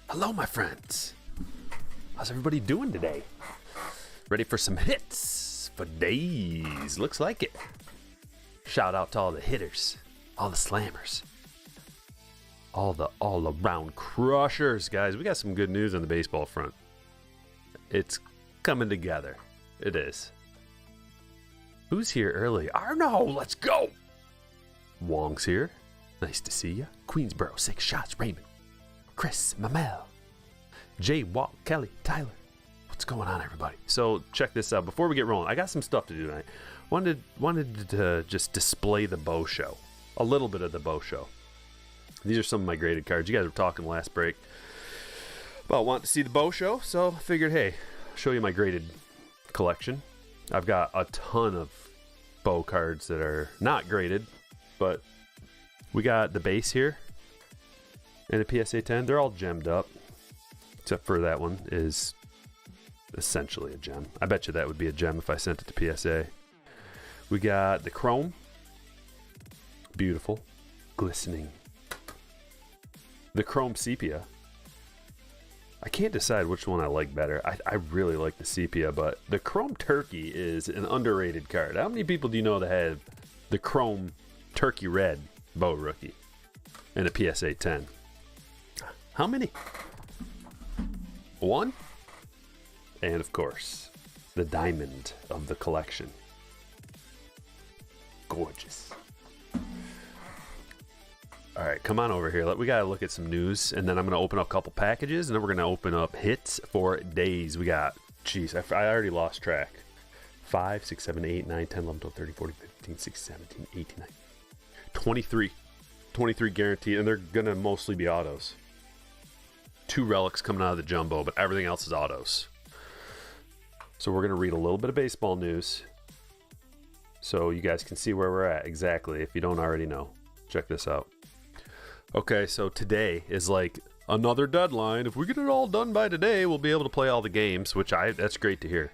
Hello, my friends. How's everybody doing today? Ready for some hits for days? Looks like it. Shout out to all the hitters, all the slammers, all the all-around crushers, guys. We got some good news on the baseball front. It's coming together. It is. Who's here early? Arno, let's go. Wong's here. Nice to see you. Queensboro, 6 shots. Raymond, Chris, Mamel, Jay, Walt, Kelly, Tyler. What's going on, everybody? So check this out. Before we get rolling, I got some stuff to do tonight. Wanted to just display the Bow Show. A little bit of the Bow Show. These are some of my graded cards. You guys were talking last break about wanting to see the Bow Show, so I figured, hey, I'll show you my graded collection. I've got a ton of Bow cards that are not graded, but we got the base here and the PSA 10. They're all gemmed up, except for that one is essentially a gem. I bet you that would be a gem if I sent it to PSA. We got the chrome. Beautiful. Glistening. The chrome sepia. I can't decide which one I like better. I really like the sepia, but the chrome turkey is an underrated card. How many people do you know that have the chrome turkey red Bow rookie and a PSA 10? How many? One? And of course, the diamond of the collection. Gorgeous. All right, come on over here. We got to look at some news, and then I'm going to open up a couple packages, and then we're going to open up hits for days. We got, geez, I already lost track. 5, 6, 7, 8, 9, 10, 11, 12, 13, 14, 15, 16, 17, 18, 19, 23. 23 guaranteed, and they're going to mostly be autos. 2 relics coming out of the jumbo, but everything else is autos. So we're going to read a little bit of baseball news so you guys can see where we're at exactly if you don't already know. Check this out. Okay, so today is like another deadline. If we get it all done by today, we'll be able to play all the games, which that's great to hear.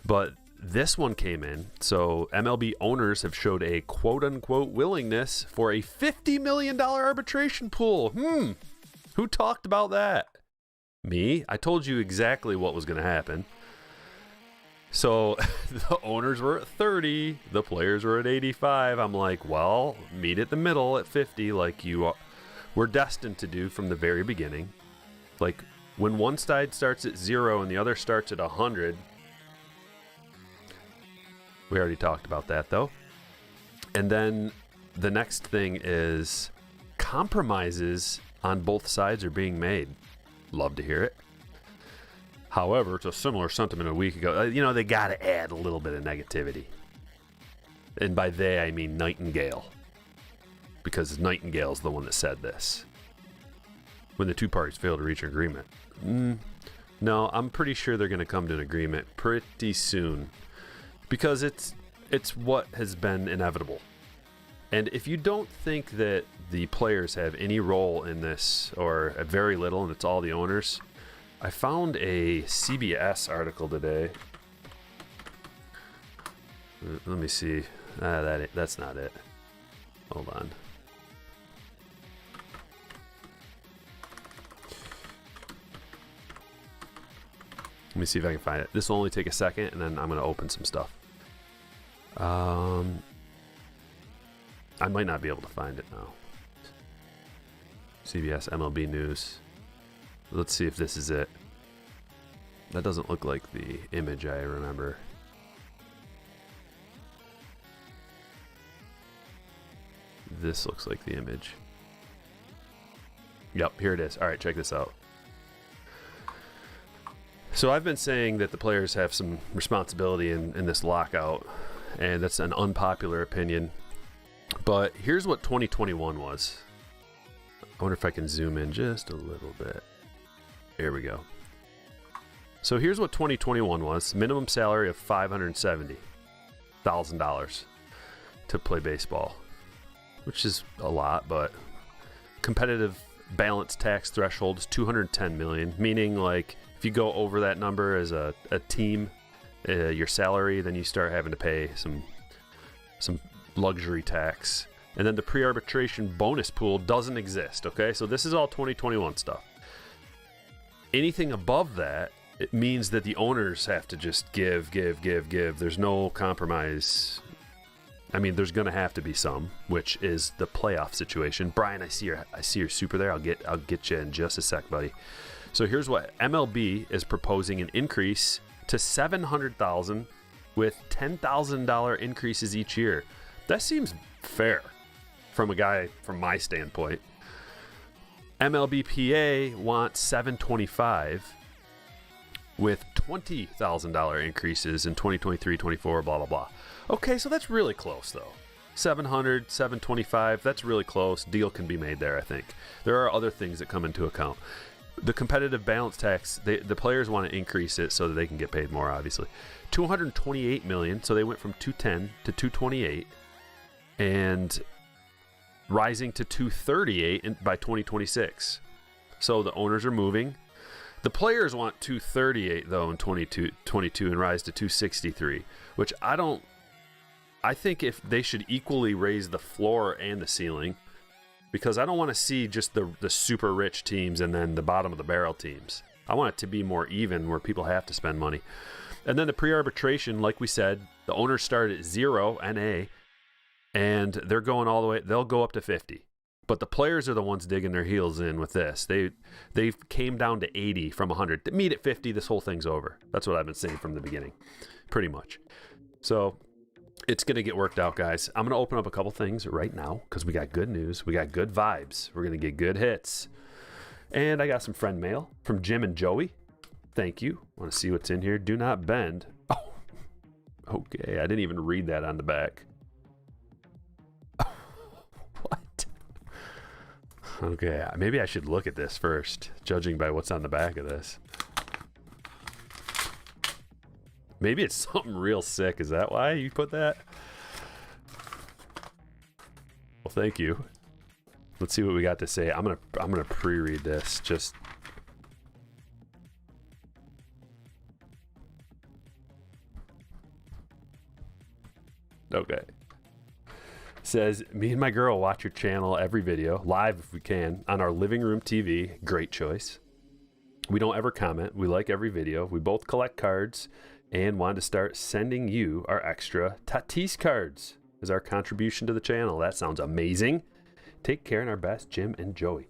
But this one came in, so MLB owners have showed a quote-unquote willingness for a $50 million arbitration pool. Who talked about that? Me? I told you exactly what was going to happen. So the owners were at 30, the players were at 85. I'm like, well, meet at the middle at 50 like you were destined to do from the very beginning. Like when one side starts at 0 and the other starts at 100. We already talked about that though. And then the next thing is compromises on both sides are being made. Love to hear it. However, it's a similar sentiment a week ago. You know, they got to add a little bit of negativity. And by they, I mean Nightingale. Because Nightingale's the one that said this. When the two parties fail to reach an agreement. No, I'm pretty sure they're going to come to an agreement pretty soon. Because it's what has been inevitable. And if you don't think that the players have any role in this, or very little, and it's all the owners, I found a CBS article today. Let me see. That's not it. Hold on. Let me see if I can find it. This will only take a second, and then I'm going to open some stuff. I might not be able to find it now. CBS MLB News. Let's see if this is it. That doesn't look like the image I remember. This looks like the image. Yep, here it is. All right, check this out. So I've been saying that the players have some responsibility in this lockout, and that's an unpopular opinion. But here's what 2021 was. I wonder if I can zoom in just a little bit. Here we go. So here's what 2021 was. Minimum salary of $570,000 to play baseball, which is a lot, but competitive balance tax threshold is $210 million, meaning like if you go over that number as a team, your salary, then you start having to pay some luxury tax. And then the pre-arbitration bonus pool doesn't exist, okay? So this is all 2021 stuff. Anything above that, it means that the owners have to just give. There's no compromise. I mean, there's going to have to be some, which is the playoff situation. Brian, I see your super there. I'll get you in just a sec, buddy. So here's what MLB is proposing: an increase to $700,000 with $10,000 increases each year. That seems fair from a guy from my standpoint. MLBPA wants $725 with $20,000 increases in 2023, 24, blah, blah, blah. Okay, so that's really close, though. 700, 725, that's really close. Deal can be made there, I think. There are other things that come into account. The competitive balance tax, the players want to increase it so that they can get paid more, obviously. $228 million, so they went from 210 to 228, and rising to 238 by 2026. So the owners are moving. The players want 238 though in 22 and rise to 263, which I think if they should equally raise the floor and the ceiling, because I don't want to see just the super rich teams and then the bottom of the barrel teams. I want it to be more even where people have to spend money. And then the pre-arbitration, like we said, the owners start at 0 NA, and they're going all the way. They'll go up to 50. But the players are the ones digging their heels in with this. They came down to 80 from 100. To meet at 50, this whole thing's over. That's what I've been saying from the beginning, pretty much. So it's going to get worked out, guys. I'm going to open up a couple things right now because we got good news. We got good vibes. We're going to get good hits. And I got some friend mail from Jim and Joey. Thank you. Want to see what's in here? Do not bend. Oh, okay. I didn't even read that on the back. What? Okay, maybe I should look at this first, judging by what's on the back of this. Maybe it's something real sick. Is that why you put that? Well, thank you. Let's see what we got to say. I'm gonna pre-read this. Just okay. Says, me and my girl watch your channel every video, live if we can, on our living room TV. Great choice. We don't ever comment. We like every video. We both collect cards and wanted to start sending you our extra Tatis cards as our contribution to the channel. That sounds amazing. Take care, and our best, Jim and Joey,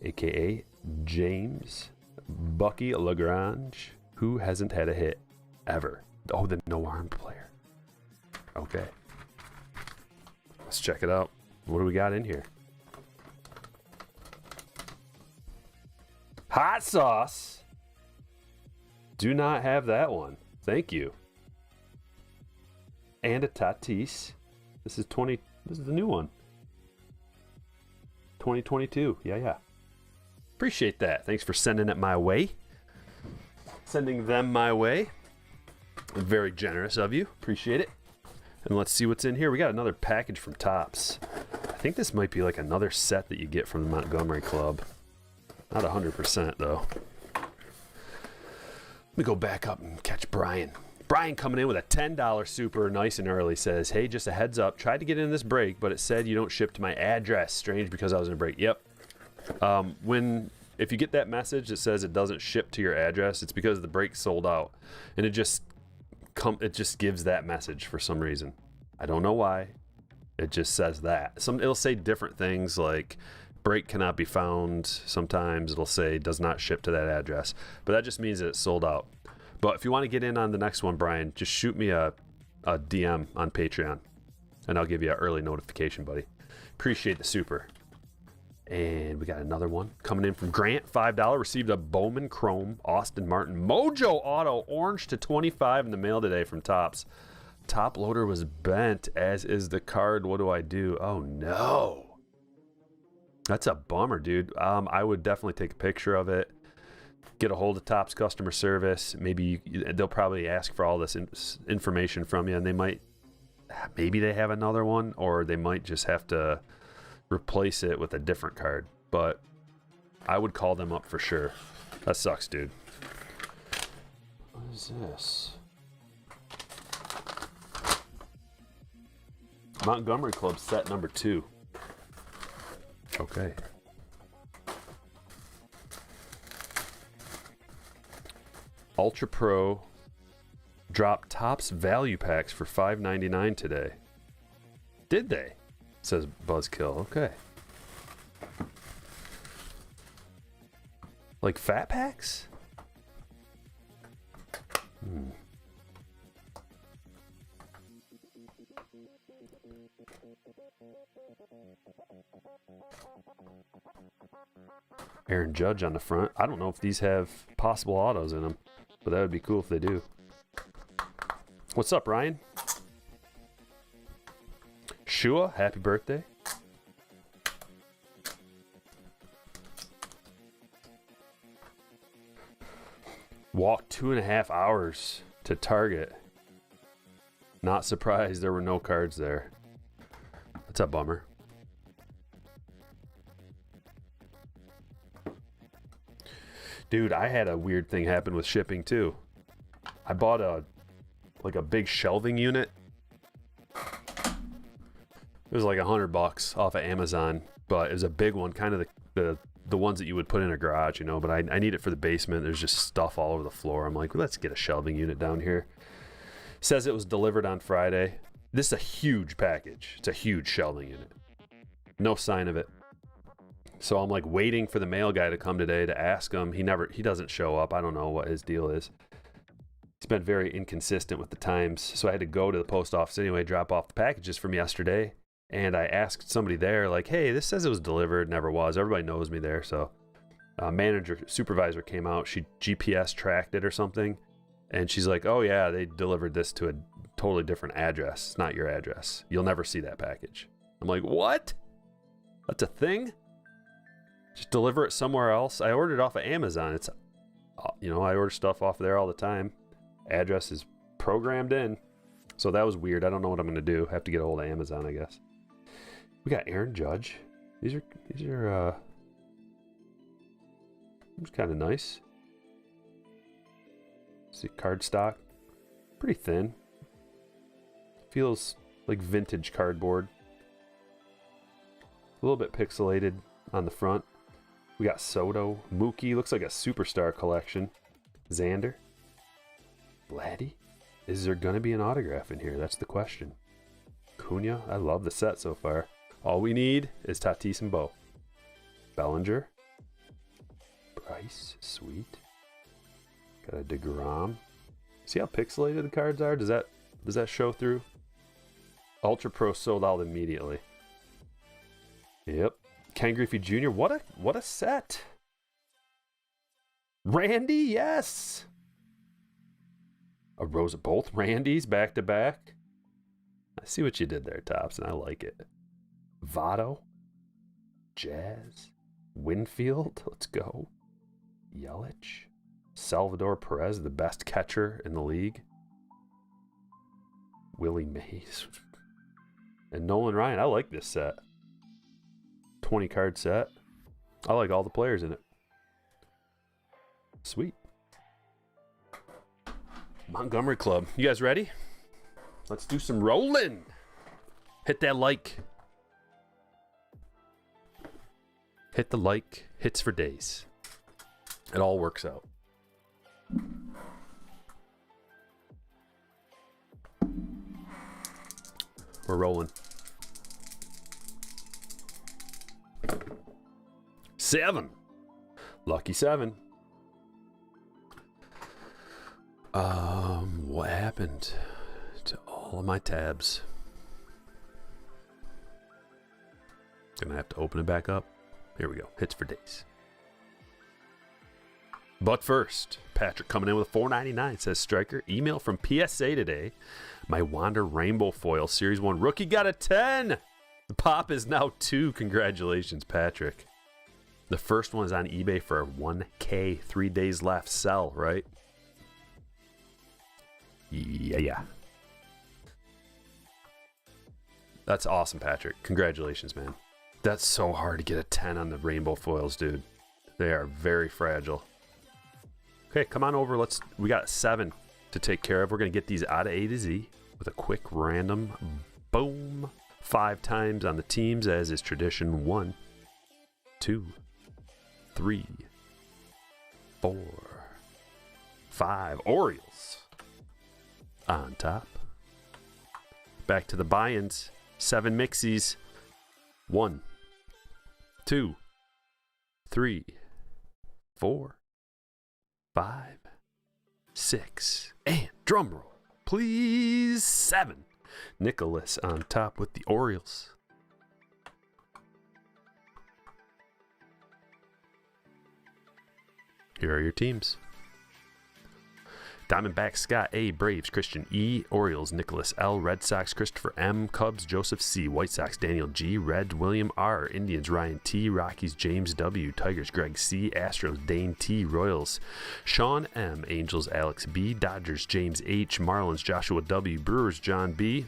a.k.a. James Bucky Lagrange, who hasn't had a hit ever. Oh, the no-armed player. Okay. Let's check it out. What do we got in here? Hot sauce. Do not have that one. Thank you. And a Tatis. This is the new one. 2022. Yeah. Appreciate that. Thanks for sending it my way. Sending them my way. Very generous of you. Appreciate it. And let's see what's in here. We got another package from Topps. I think this might be like another set that you get from the Montgomery Club. Not 100% though. Let me go back up and catch Brian. Brian coming in with a $10 super, nice and early, says, hey, just a heads up. Tried to get in this break, but it said you don't ship to my address. Strange because I was in a break. Yep. If you get that message that says it doesn't ship to your address, it's because the break sold out. And it just gives that message for some reason. I don't know why. It just says that. It'll say different things like break cannot be found. Sometimes it'll say does not ship to that address. But that just means that it's sold out. But if you want to get in on the next one, Brian, just shoot me a DM on Patreon, and I'll give you an early notification, buddy. Appreciate the super. And we got another one coming in from Grant, $5. Received a Bowman Chrome Austin Martin Mojo Auto orange to 25 in the mail today from Topps. Top loader was bent, as is the card. What do I do? Oh no, that's a bummer, dude. I would definitely take a picture of it. Get a hold of Topps customer service. Maybe they'll probably ask for all this information from you, and maybe they have another one, or they might just have to replace it with a different card. But I would call them up for sure. That sucks, dude. What is this? Montgomery Club set number 2. Okay. Ultra Pro dropped Topps value packs for $5.99 today. Did they? Says Buzzkill. Okay. Like fat packs? Aaron Judge on the front. I don't know if these have possible autos in them, but that would be cool if they do. What's up, Ryan? Shua, happy birthday. Walked 2.5 hours to Target. Not surprised there were no cards there. That's a bummer. Dude, I had a weird thing happen with shipping too. I bought a big shelving unit. It was like $100 off of Amazon, but it was a big one, kind of the ones that you would put in a garage, you know, but I need it for the basement. There's just stuff all over the floor. I'm like, well, let's get a shelving unit down here. Says it was delivered on Friday. This is a huge package. It's a huge shelving unit. No sign of it. So I'm like waiting for the mail guy to come today to ask him. He doesn't show up. I don't know what his deal is. He's been very inconsistent with the times. So I had to go to the post office anyway, drop off the packages from yesterday. And I asked somebody there, like, hey, this says it was delivered. Never was. Everybody knows me there. So supervisor came out. She GPS tracked it or something. And she's like, oh, yeah, they delivered this to a totally different address. It's not your address. You'll never see that package. I'm like, what? That's a thing? Just deliver it somewhere else. I ordered off of Amazon. It's, you know, I order stuff off there all the time. Address is programmed in. So that was weird. I don't know what I'm going to do. I have to get a hold of Amazon, I guess. We got Aaron Judge. These are kind of nice. See, card stock. Pretty thin. Feels like vintage cardboard. A little bit pixelated on the front. We got Soto, Mookie, looks like a superstar collection. Xander, Vladdy. Is there going to be an autograph in here? That's the question. Cunha, I love the set so far. All we need is Tatis and Bo. Bellinger. Bryce, sweet. Got a DeGrom. See how pixelated the cards are? Does that show through? Ultra Pro sold out immediately. Yep. Ken Griffey Jr. What a set. Randy, yes. A rows of both Randys back to back. I see what you did there, Tops, and I like it. Votto, Jazz, Winfield, let's go. Yelich, Salvador Perez, the best catcher in the league. Willie Mays, and Nolan Ryan. I like this set. 20 card set. I like all the players in it. Sweet. Montgomery Club. You guys ready? Let's do some rolling. Hit that like. Hit the like. Hits for days. It all works out. We're rolling. 7. Lucky 7. What happened to all of my tabs? Gonna have to open it back up. Here we go. Hits for days. But first, Patrick coming in with a $4.99 says, Striker, email from PSA today. My Wander Rainbow Foil Series 1 rookie got a 10. The pop is now 2. Congratulations, Patrick. The first one is on eBay for $1K. 3 days left. Sell, right? Yeah. That's awesome, Patrick. Congratulations, man. That's so hard to get a 10 on the rainbow foils, dude. They are very fragile. Okay, come on over. We got 7 to take care of. We're going to get these out of A to Z with a quick random boom. 5 times on the teams, as is tradition. 1, 2, 3, 4, 5 Orioles on top. Back to the buy-ins. 7 mixies. 1, 2, 3, 4, 5, 6, and drum roll, please, 7. Nicholas on top with the Orioles. Here are your teams. Diamondbacks, Scott A. Braves, Christian E. Orioles, Nicholas L. Red Sox, Christopher M. Cubs, Joseph C. White Sox, Daniel G. Reds, William R. Indians, Ryan T. Rockies, James W. Tigers, Greg C. Astros, Dane T. Royals, Sean M. Angels, Alex B. Dodgers, James H. Marlins, Joshua W. Brewers, John B.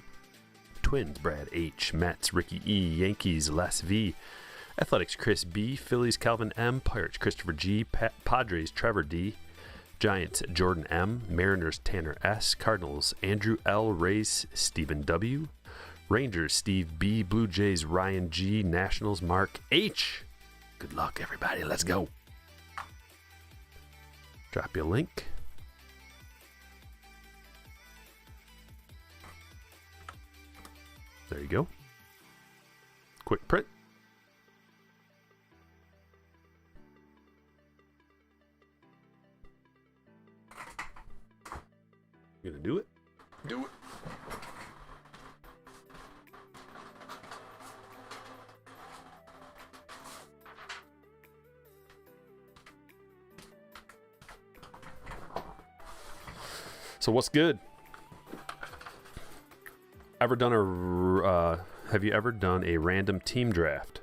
Twins, Brad H. Mets, Ricky E. Yankees, Les V. Athletics, Chris B. Phillies, Calvin M. Pirates, Christopher G. Padres, Trevor D. Giants, Jordan M. Mariners, Tanner S. Cardinals, Andrew L. Rays, Stephen W. Rangers, Steve B. Blue Jays, Ryan G. Nationals, Mark H. Good luck, everybody. Let's go. Drop you a link. There you go. Quick print. You gonna do it? Do it. So what's good? Have you ever done a random team draft?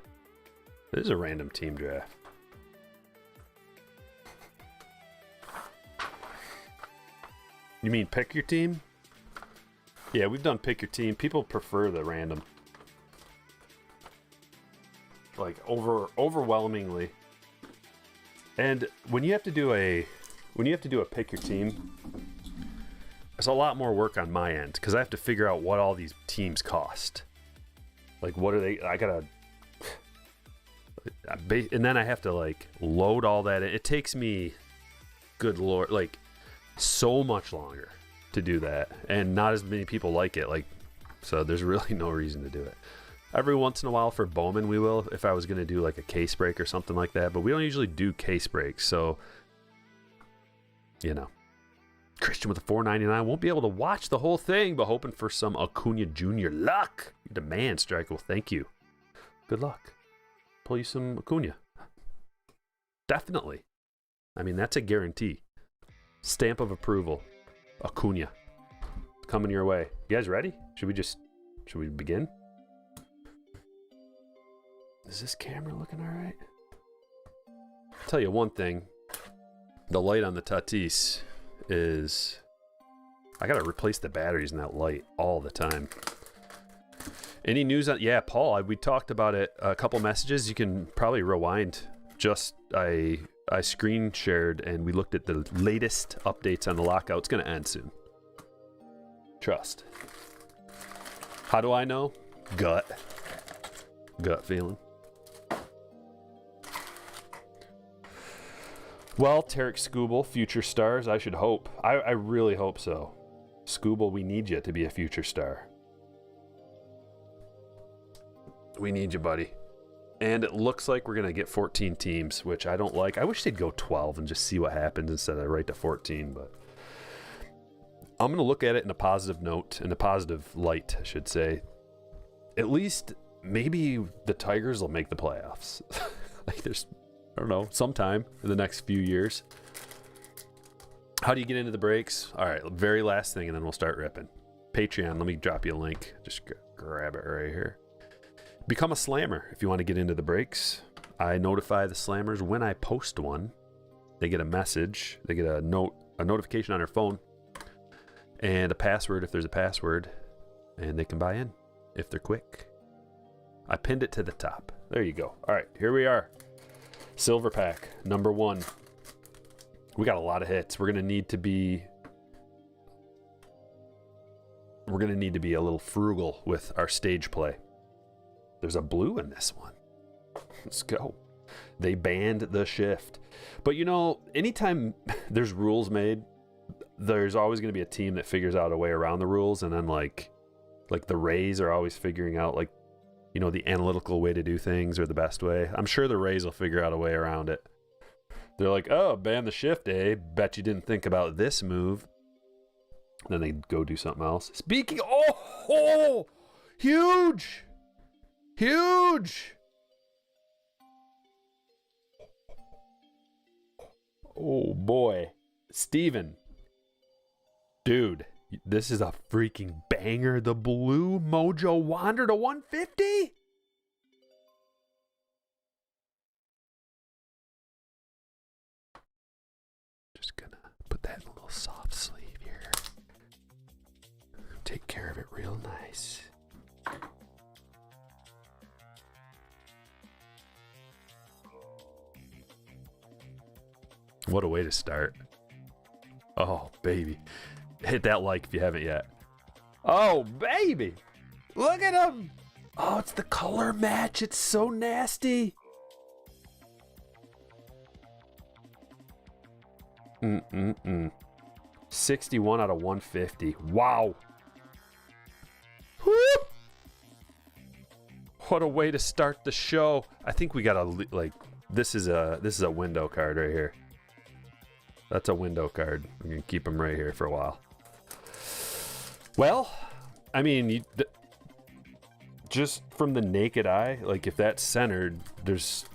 This is a random team draft. You mean pick your team? Yeah, we've done pick your team. People prefer the random. Like overwhelmingly. And when you have to do a pick your team, there's a lot more work on my end because I have to figure out what all these teams cost. Like what are they? And then I have to like load all that in. It takes me, good lord, like so much longer to do that, and not as many people like it. Like, so there's really no reason to do it. Every once in a while for Bowman we will, if I was going to do like a case break or something like that, but we don't usually do case breaks, so you know. Christian with a $4.99 won't be able to watch the whole thing, but hoping for some Acuna Jr. luck. Demand strike. Well, thank you. Good luck. Pull you some Acuna. Definitely. I mean, that's a guarantee. Stamp of approval. Acuna. Coming your way. You guys ready? Should we begin? Is this camera looking all right? I'll tell you one thing. The light on the Tatis is... I gotta replace the batteries in that light all the time. Any news on... Yeah, Paul, we talked about it. A couple messages. You can probably rewind. I screen shared and we looked at the latest updates on the lockout. It's gonna end soon. Trust. How do I know? Gut feeling. Well, Tarek Skubal, future stars, I should hope. I really hope so. Skubal, we need you to be a future star. We need you, buddy. And it looks like we're going to get 14 teams, which I don't like. I wish they'd go 12 and just see what happens instead of right to 14, but I'm going to look at it in a positive note, in a positive light, I should say. At least maybe the Tigers will make the playoffs. Like there's... I don't know, sometime in the next few years. How do you get into the breaks? All right, very last thing, and then we'll start ripping. Patreon, let me drop you a link. Just grab it right here. Become a slammer if you want to get into the breaks. I notify the slammers when I post one. They get a message. They get a notification on their phone, and a password if there's a password, and they can buy in if they're quick. I pinned it to the top. There you go. All right, here we are. Silver pack, number 1. We got a lot of hits. We're gonna need to be a little frugal with our stage play. There's a blue in this one. Let's go. They banned the shift. But you know, anytime there's rules made, there's always going to be a team that figures out a way around the rules, and then like the Rays are always figuring out like, you know, the analytical way to do things or the best way. I'm sure the Rays will figure out a way around it. They're like, oh, ban the shift, eh? Bet you didn't think about this move. Then they go do something else. Speaking, oh, huge, huge. Oh boy, Steven. Dude, this is a freaking banger. The blue Mojo Wander to 150? Just gonna put that in a little soft sleeve here. Take care of it real nice. What a way to start. Oh, baby. Hit that like if you haven't yet. Oh, baby. Look at him. Oh, it's the color match. It's so nasty. 61 out of 150. Wow. Woo! What a way to start the show. I think we gotta like this is a window card right here. That's a window card. I'm gonna keep them right here for a while. Well, I mean, just from the naked eye, like if that's centered, there's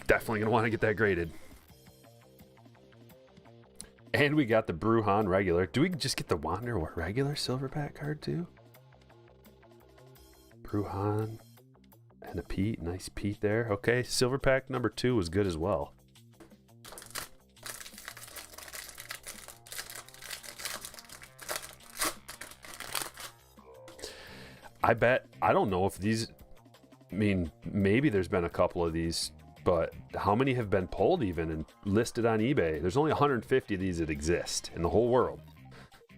definitely gonna want to get that graded. And we got the Bruhan regular. Do we just get the Wander or regular silver pack card too? Bruhan and a Pete. Nice Pete there. Okay, silver pack number 2 was good as well. I bet, I don't know if these, I mean, maybe there's been a couple of these, but how many have been pulled even and listed on eBay? There's only 150 of these that exist in the whole world.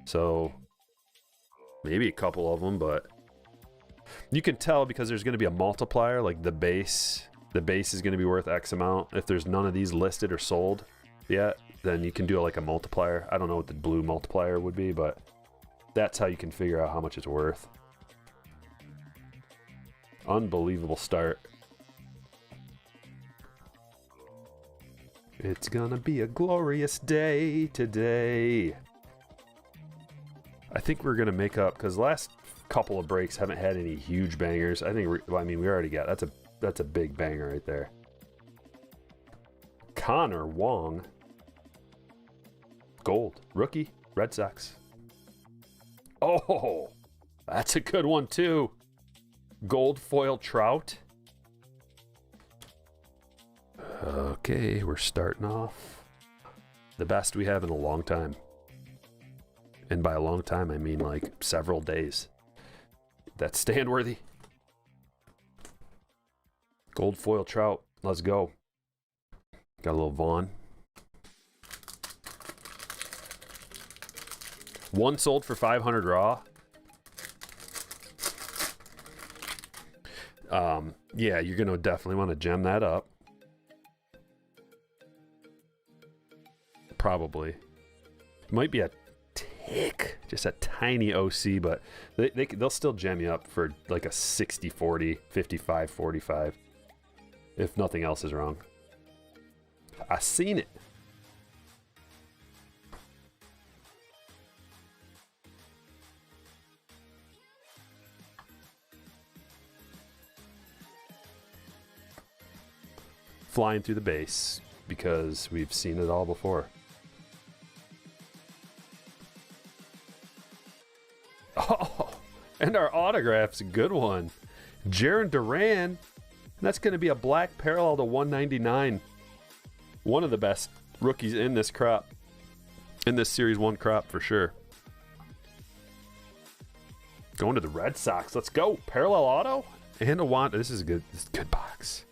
So maybe a couple of them, but you can tell because there's going to be a multiplier, like the base is going to be worth X amount. If there's none of these listed or sold yet, then you can do like a multiplier. I don't know what the blue multiplier would be, but that's how you can figure out how much it's worth. Unbelievable start. It's gonna be a glorious day today. I think we're gonna make up because last couple of breaks haven't had any huge bangers. I think we already got that's a big banger right there. Connor Wong, gold rookie, Red Sox. Oh, that's a good one too. Gold foil Trout. Okay, we're starting off the best we have in a long time. And by a long time, I mean like several days. That's stand worthy. Gold foil Trout. Let's go. Got a little Vaughn. One sold for 500 raw. Yeah, you're going to definitely want to gem that up. Probably. Might be a tick, just a tiny OC, but they'll still gem you up for like a 60-40, 55-45, if nothing else is wrong. I seen it. Flying through the base because we've seen it all before. Oh, and our autograph's a good one. Jarren Duran. That's going to be a black parallel to 199. One of the best rookies in this crop. In this Series 1 crop for sure. Going to the Red Sox. Let's go. Parallel auto and a Wanda. This is a good box.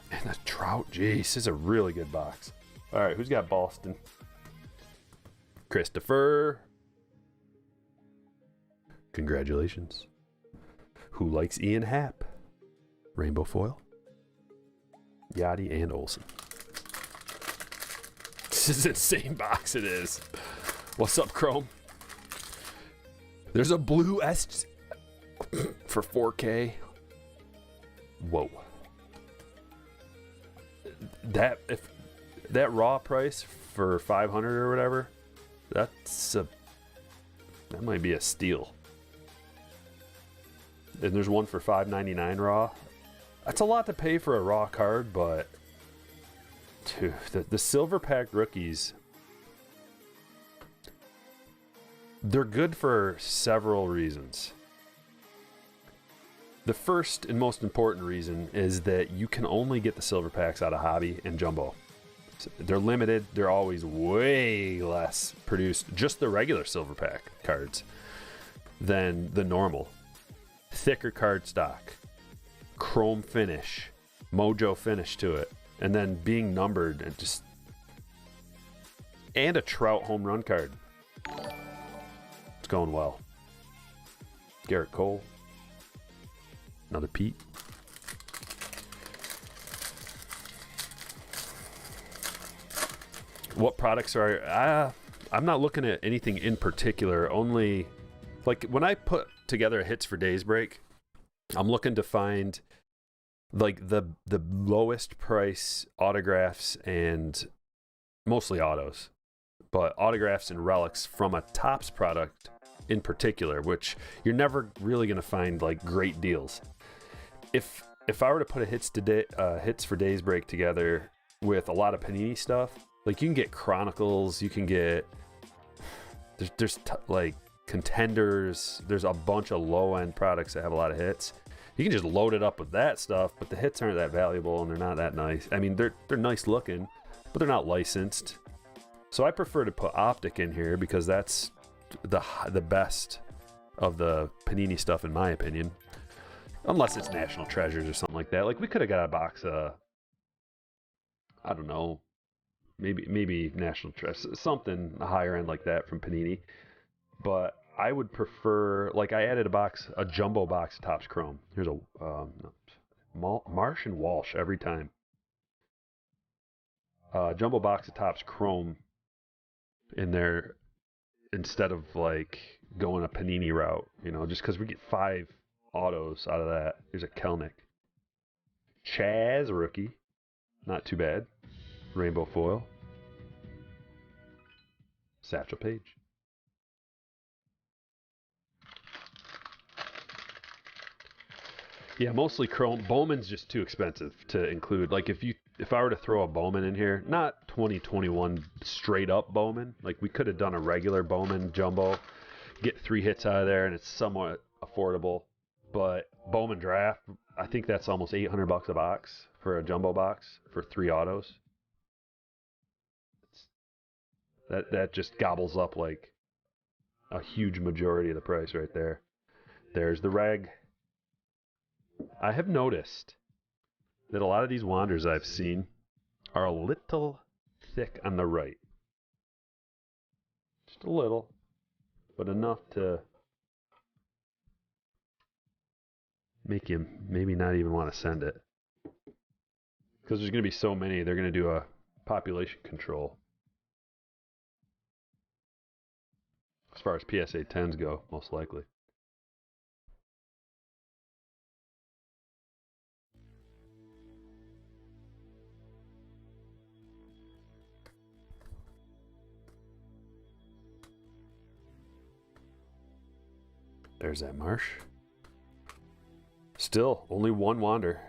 And a Trout. Jeez, this is a really good box. All right, who's got Boston? Christopher. Congratulations. Who likes Ian Happ? Rainbow foil. Yachty and Olsen. This is an insane box, it is. What's up, Chrome? There's a blue S for 4K. Whoa. That raw price for 500 or whatever, that might be a steal. And there's one for $5.99 raw. That's a lot to pay for a raw card, but dude, the silver pack rookies, they're good for several reasons. The first and most important reason is that you can only get the silver packs out of Hobby and Jumbo. So they're limited. They're always way less produced, just the regular silver pack cards, than the normal. Thicker card stock, chrome finish, mojo finish to it, and then being numbered and a Trout home run card. It's going well. Garrett Cole. Another Pete. What products are... I'm not looking at anything in particular. Only... Like, when I put together a Hits for Days break, I'm looking to find, like, the lowest price autographs and... Mostly autos. But autographs and relics from a Topps product in particular, which you're never really going to find, like, great deals. If I were to put a Hits for Days break together with a lot of Panini stuff, like you can get Chronicles, you can get there's like Contenders, there's a bunch of low end products that have a lot of hits. You can just load it up with that stuff, but the hits aren't that valuable and they're not that nice. I mean, they're nice looking, but they're not licensed. So I prefer to put Optic in here because that's the best of the Panini stuff in my opinion. Unless it's National Treasures or something like that. Like, we could have got a box of, I don't know, maybe National Treasures, something higher end like that from Panini. But I would prefer, like, I added a jumbo box of Topps Chrome. Here's a Marsh and Walsh every time. Jumbo box of Topps Chrome in there instead of, like, going a Panini route, you know, just because we get 5 autos out of that. Here's a Kelnick. Chaz rookie. Not too bad. Rainbow foil. Satchel Paige. Yeah, mostly chrome. Bowman's just too expensive to include. Like, if I were to throw a Bowman in here, not 2021 straight up Bowman. Like, we could have done a regular Bowman jumbo, get 3 hits out of there, and it's somewhat affordable. But Bowman draft, I think that's almost $800 a box for a jumbo box for 3 autos. That just gobbles up like a huge majority of the price right there. There's the reg. I have noticed that a lot of these Wanders I've seen are a little thick on the right. Just a little, but enough to make you maybe not even want to send it. Because there's going to be so many, they're going to do a population control. As far as PSA 10s go, most likely. There's that Marsh. Still, only one Wander.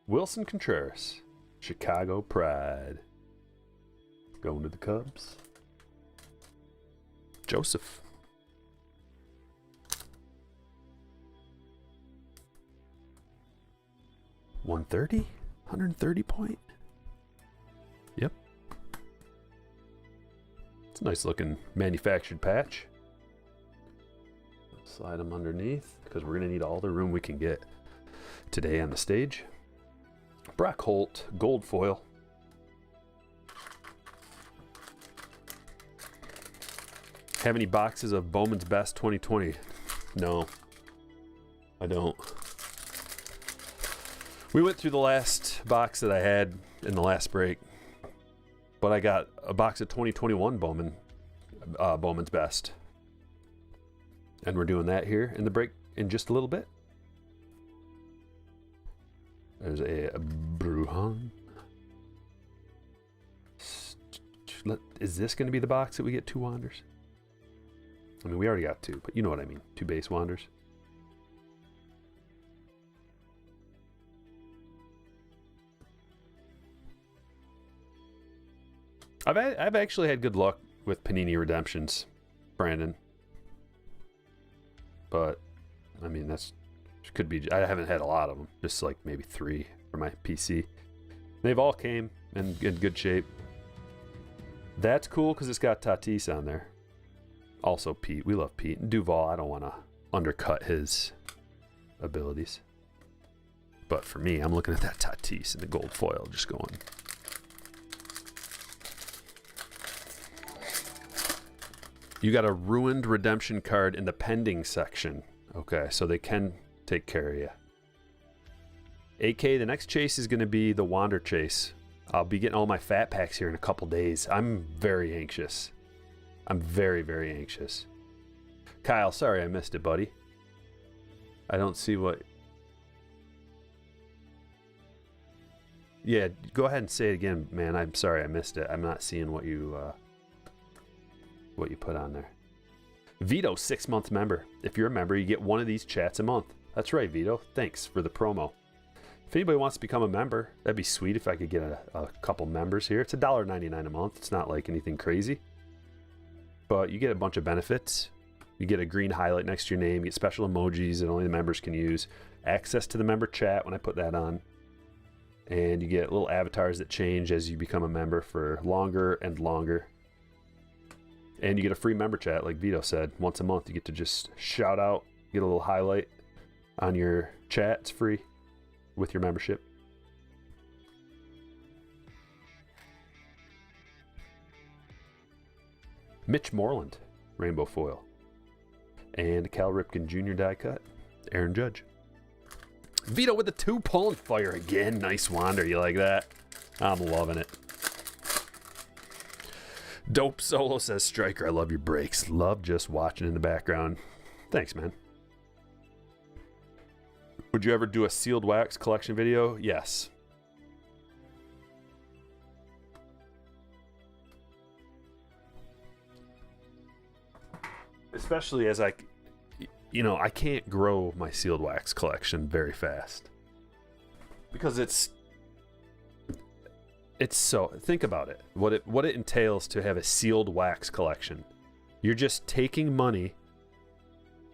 Wilson Contreras, Chicago Pride. Going to the Cubs. Joseph. $130? 130 point? Yep. It's a nice looking manufactured patch. Slide them underneath because we're going to need all the room we can get today on the stage. Brock Holt, gold foil. Have any boxes of Bowman's Best 2020? No, I don't. We went through the last box that I had in the last break, But I got a box of 2021 Bowman's Best. And we're doing that here in the break in just a little bit. There's a Bruhan. Is this going to be the box that we get 2 Wanders? I mean, we already got 2, but you know what I mean. 2 base Wanders. I've actually had good luck with Panini redemptions, Brandon. But I mean, that's could be. I haven't had a lot of them, just like maybe 3 for my PC. They've all came in good shape. That's cool because it's got Tatis on there. Also Pete. We love Pete. And Duval, I don't want to undercut his abilities. But for me, I'm looking at that Tatis and the gold foil just going. You got a ruined redemption card in the pending section. Okay, so they can take care of you. AK, the next chase is going to be the Wander chase. I'll be getting all my fat packs here in a couple days. I'm very anxious. I'm very, very anxious. Kyle, sorry I missed it, buddy. I don't see what... Yeah, go ahead and say it again, man. I'm sorry I missed it. I'm not seeing what you put on there. Vito, 6-month member. If you're a member, you get one of these chats a month. That's right, Vito. Thanks for the promo. If anybody wants to become a member, that'd be sweet if I could get a couple members here. It's $1.99 a month. It's not like anything crazy. But you get a bunch of benefits. You get a green highlight next to your name. You get special emojis that only the members can use. Access to the member chat when I put that on. And you get little avatars that change as you become a member for longer and longer. And you get a free member chat, like Vito said. Once a month, you get to just shout out, get a little highlight on your chat. It's free with your membership. Mitch Moreland, rainbow foil. And Cal Ripken Jr. die cut. Aaron Judge. Vito with the 2 pulling fire again. Nice Wander. You like that? I'm loving it. Dope Solo says, Striker, I love your breaks. Love just watching in the background. Thanks, man. Would you ever do a sealed wax collection video? Yes. Especially as I can't grow my sealed wax collection very fast. Because it's so, think about it. What it entails to have a sealed wax collection. You're just taking money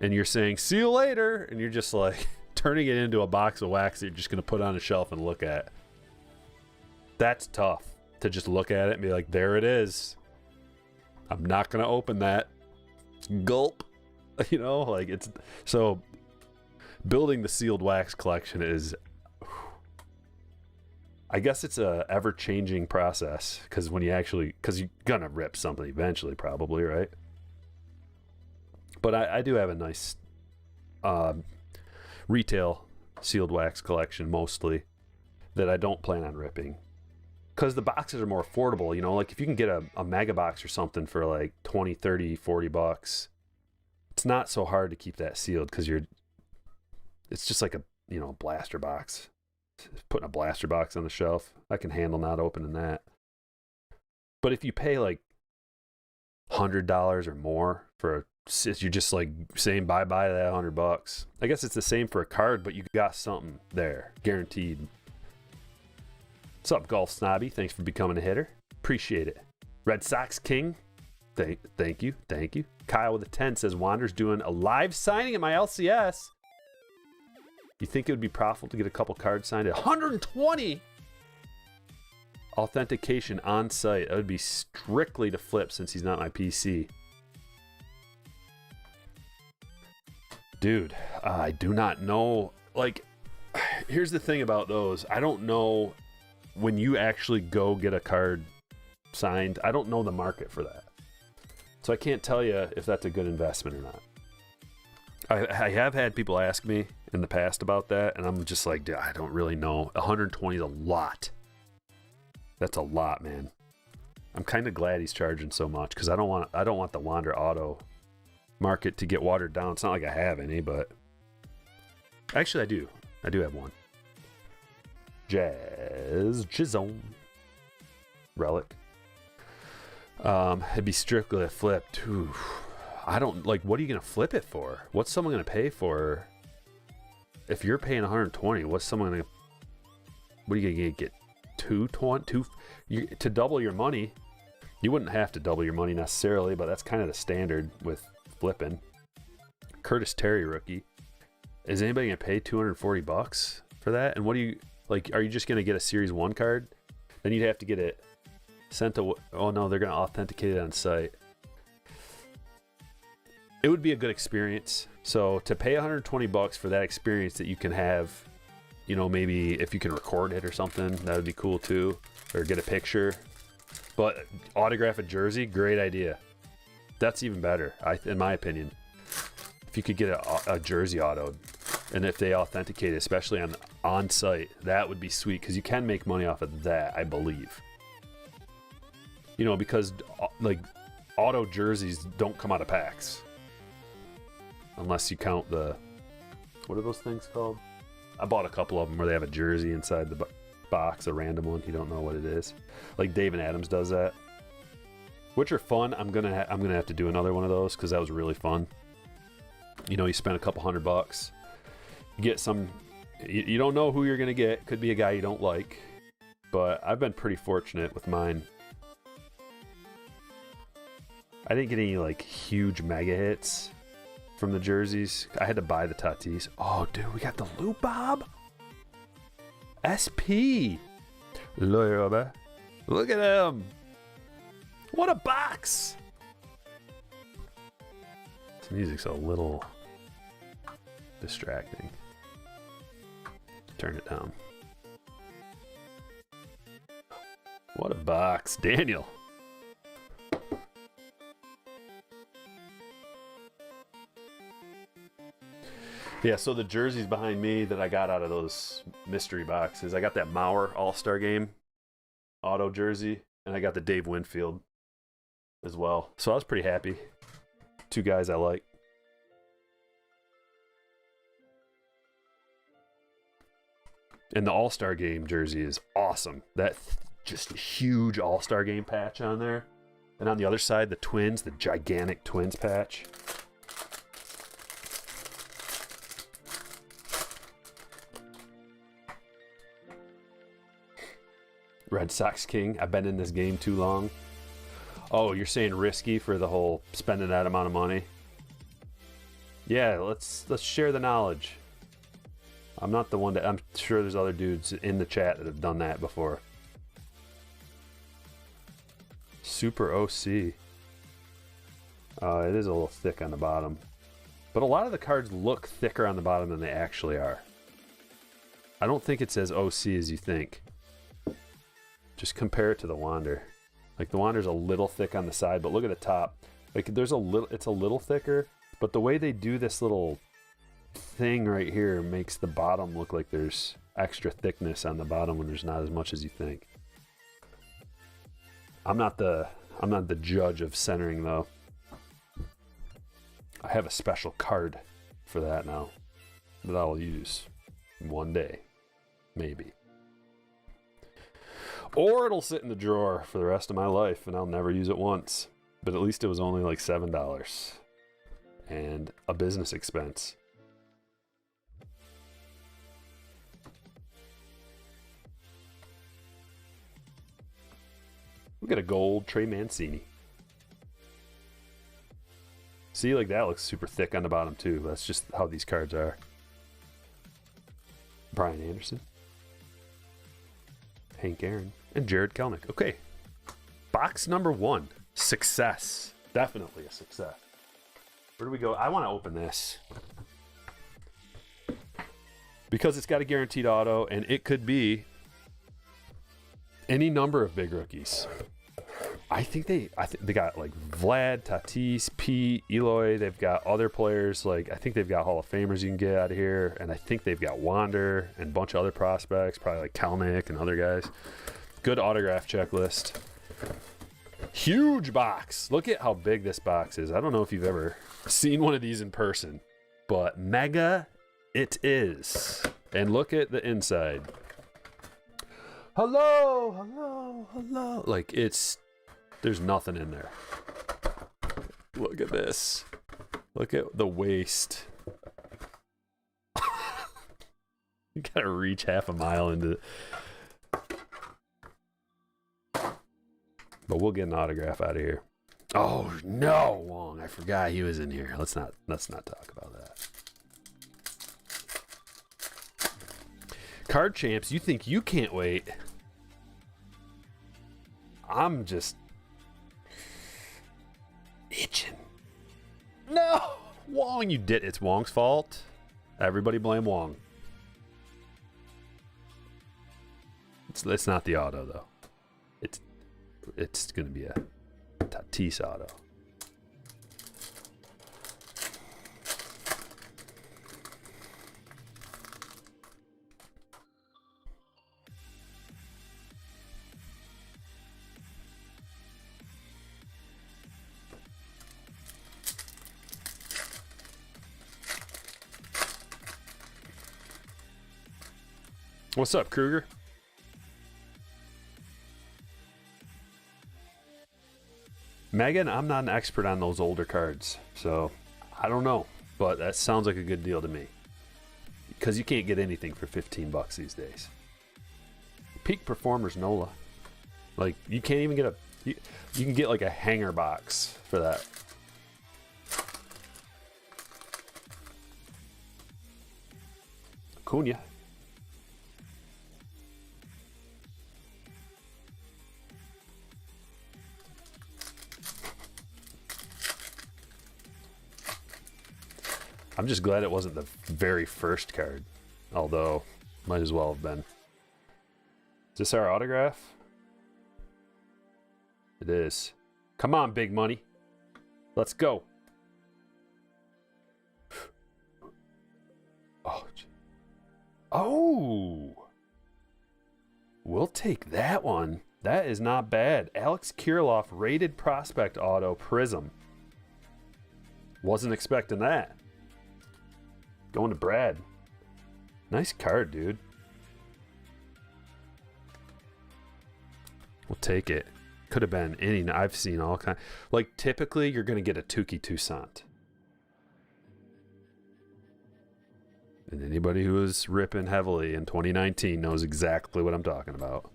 and you're saying, see you later. And you're just like turning it into a box of wax that you're just going to put on a shelf and look at. That's tough to just look at it and be like, there it is. I'm not going to open that. Gulp. You know, like it's so building the sealed wax collection is, I guess it's a ever-changing process because you're gonna rip something eventually, probably, right? But I do have a nice retail sealed wax collection mostly that I don't plan on ripping because the boxes are more affordable. You know, like if you can get a mega box or something for like 20, 30, 40 bucks, it's not so hard to keep that sealed because it's just like a blaster box. Putting a blaster box on the shelf, I can handle not opening that. But if you pay like $100 or more you're just like saying bye-bye to that $100. I guess it's the same for a card, but you got something there, guaranteed. What's up, Golf Snobby? Thanks for becoming a hitter. Appreciate it. Red Sox King. Thank you. Kyle with a 10 says Wander's doing a live signing at my LCS. You think it would be profitable to get a couple cards signed at 120? Authentication on site. That would be strictly to flip since he's not my PC. Dude, I do not know. Like, here's the thing about those. I don't know when you actually go get a card signed. I don't know the market for that. So I can't tell you if that's a good investment or not. I have had people ask me in the past about that, and I'm just like, dude, I don't really know. 120 is a lot. That's a lot, man. I'm kind of glad he's charging so much because I don't want the Wander auto market to get watered down. It's not like I have any, but actually I do have one. Jazz Chisholm relic. It'd be strictly a flip too. I don't like. What are you gonna flip it for? What's someone gonna pay for? If you're paying 120, what's someone gonna? What are you gonna get? 220 to double your money. You wouldn't have to double your money necessarily, but that's kind of the standard with flipping. Curtis Terry rookie. Is anybody gonna pay $240 for that? And what do you like? Are you just gonna get a Series 1 card? Then you'd have to get it sent to. Oh no, they're gonna authenticate it on site. It would be a good experience. So to pay $120 for that experience that you can have, you know, maybe if you can record it or something, that would be cool too, or get a picture. But autograph a jersey, great idea. That's even better, in my opinion. If you could get a jersey autoed, and if they authenticate it, especially on site, that would be sweet because you can make money off of that, I believe. You know, because like auto jerseys don't come out of packs. Unless you count the, what are those things called? I bought a couple of them where they have a jersey inside the box, a random one. You don't know what it is. Like Dave and Adams does that, which are fun. I'm gonna have to do another one of those because that was really fun. You know, you spend a couple $100, you get some. You don't know who you're gonna get. Could be a guy you don't like, but I've been pretty fortunate with mine. I didn't get any like huge mega hits from the jerseys. I had to buy the Tatis. Oh, dude, we got the Lou Bob SP. Look at him. What a box. This music's a little distracting. Turn it down. What a box. Daniel. Yeah, so the jerseys behind me that I got out of those mystery boxes, I got that Mauer All-Star Game auto jersey, and I got the Dave Winfield as well. So I was pretty happy. Two guys I like. And the All-Star Game jersey is awesome. That just huge All-Star Game patch on there. And on the other side, the Twins, the gigantic Twins patch. Red Sox King. I've been in this game too long. Oh, you're saying risky for the whole spending that amount of money? Yeah, let's share the knowledge. I'm not the one that. I'm sure there's other dudes in the chat that have done that before. Super OC. It is a little thick on the bottom, but a lot of the cards look thicker on the bottom than they actually are. I don't think it's as OC as you think. Just compare it to the Wander. Like the Wander's a little thick on the side, but look at the top. Like there's a little, it's a little thicker, but the way they do this little thing right here makes the bottom look like there's extra thickness on the bottom when there's not as much as you think. I'm not the judge of centering though. I have a special card for that now that I'll use one day, maybe. Or it'll sit in the drawer for the rest of my life and I'll never use it once. But at least it was only like $7 and a business expense. We got a gold Trey Mancini. See, like that looks super thick on the bottom too. That's just how these cards are. Brian Anderson. Hank Aaron. And Jared Kelnick. Okay. Box number 1. Success. Definitely a success. Where do we go? I want to open this. Because it's got a guaranteed auto, and it could be any number of big rookies. I think they got like Vlad, Tatis, Pete, Eloy. They've got other players. Like I think they've got Hall of Famers you can get out of here. And I think they've got Wander and a bunch of other prospects. Probably like Kelnick and other guys. Good autograph checklist. Huge box. Look at how big this box is. I don't know if you've ever seen one of these in person, but mega it is. And look at the inside. Hello, hello, hello. Like there's nothing in there. Look at this. Look at the waist. You gotta reach half a mile into it. But we'll get an autograph out of here. Oh no, Wong! I forgot he was in here. Let's not talk about that. Card Champs, you think you can't wait? I'm just itching. No, Wong, you did. It's Wong's fault. Everybody blame Wong. It's not the auto though. It's gonna be a Tatis auto. What's up, Kruger? Megan, I'm not an expert on those older cards, so I don't know, but that sounds like a good deal to me. Because you can't get anything for $15 these days. Peak Performers Nola. Like, you can't even get you can get like a hanger box for that. Acuna. I'm just glad it wasn't the very first card, although might as well have been. Is this our autograph? It is. Come on, big money. Let's go. Oh. Oh. We'll take that one. That is not bad. Alex Kirilloff, rated prospect auto, Prism. Wasn't expecting that. Going to Brad. Nice card, dude. We'll take it. Could have been any. I've seen all kinds. Like, typically, you're going to get a Tukey Toussaint. And anybody who was ripping heavily in 2019 knows exactly what I'm talking about.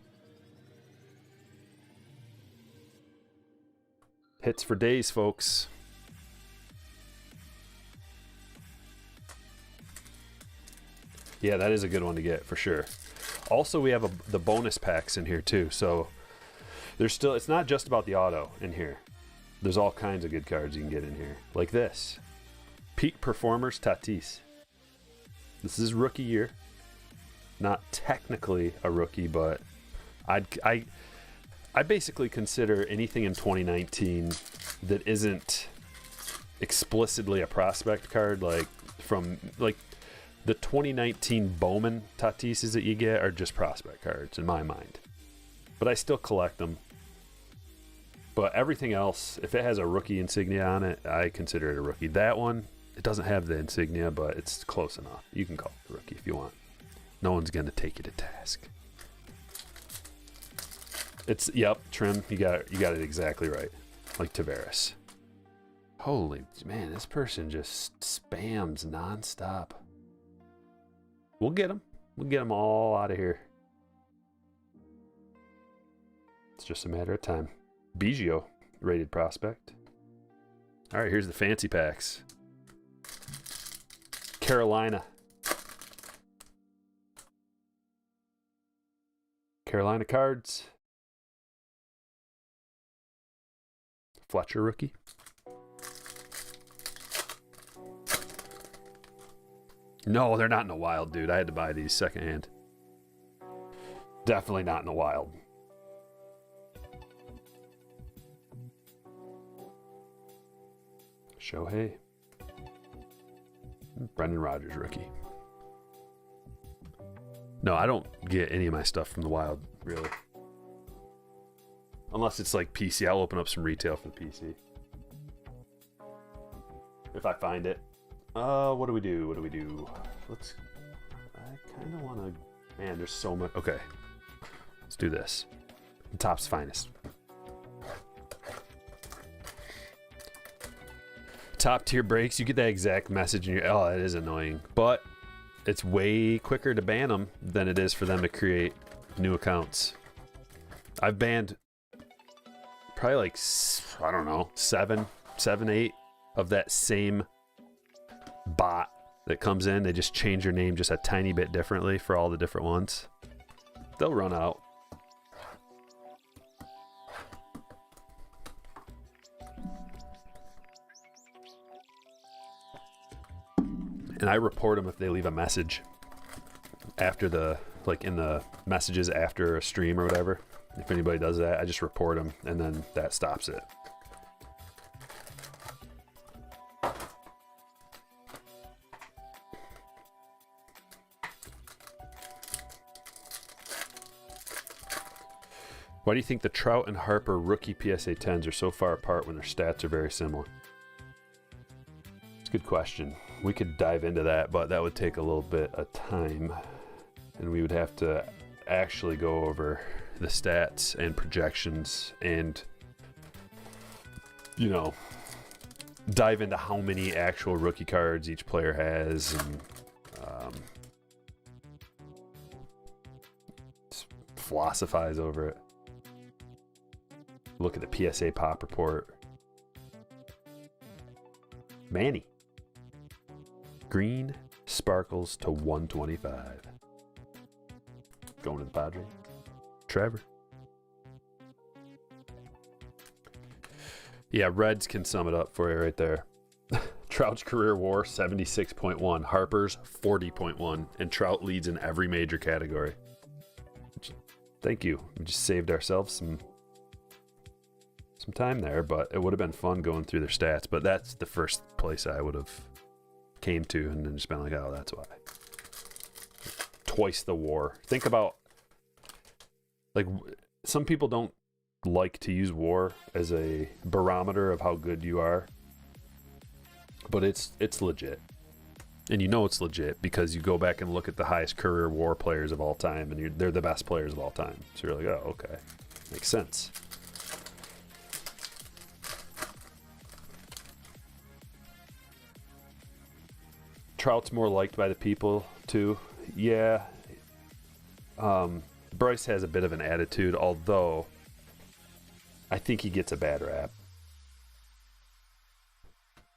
Hits for days, folks. Yeah, that is a good one to get for sure. Also, we have the bonus packs in here too. So there's still, it's not just about the auto in here. There's all kinds of good cards you can get in here. Like this. Peak Performers Tatis. This is rookie year. Not technically a rookie, but I basically consider anything in 2019 that isn't explicitly a prospect card, like from like the 2019 Bowman Tatises that you get are just prospect cards in my mind. But I still collect them. But everything else, if it has a rookie insignia on it, I consider it a rookie. That one, it doesn't have the insignia, but it's close enough. You can call it a rookie if you want. No one's going to take you to task. It's, yep, Trim, you got it exactly right. Like Tavares. Holy, man, this person just spams nonstop. We'll get them. We'll get them all out of here. It's just a matter of time. Biggio, rated prospect. All right, here's the fancy packs. Carolina. Carolina cards. Fletcher rookie. No, they're not in the wild, dude. I had to buy these secondhand. Definitely not in the wild. Shohei. Brendan Rodgers rookie. No, I don't get any of my stuff from the wild, really. Unless it's like PC. I'll open up some retail for the PC. If I find it. What do we do? I kind of want to... Man, there's so much... Okay. Let's do this. Topps Finest. Top tier breaks. You get that exact message and you're... Oh, it is annoying. But it's way quicker to ban them than it is for them to create new accounts. I've banned probably like, I don't know, 7, 8 of that same bot that comes in. They just change your name just a tiny bit differently for all the different ones. They'll run out. And I report them if they leave a message after the, like in the messages after a stream or whatever. If anybody does that, I just report them and then that stops it. Why do you think the Trout and Harper rookie PSA 10s are so far apart when their stats are very similar? It's a good question. We could dive into that, but that would take a little bit of time. And we would have to actually go over the stats and projections and, you know, dive into how many actual rookie cards each player has and philosophize over it. Look at the PSA pop report. Manny. Green sparkles to 125. Going to the Padres. Trevor. Yeah, Reds can sum it up for you right there. Trout's career WAR 76.1, Harper's 40.1, and Trout leads in every major category. Thank you. We just saved ourselves some time there, but it would have been fun going through their stats. But that's the first place I would have came to and then just been like, oh, that's why. Twice the WAR. Think about, like, some people don't like to use WAR as a barometer of how good you are, but it's legit. And you know it's legit because you go back and look at the highest career WAR players of all time, and they're the best players of all time. So you're like, oh, okay, makes sense. Trout's more liked by the people too. Yeah. Bryce has a bit of an attitude, although I think he gets a bad rap.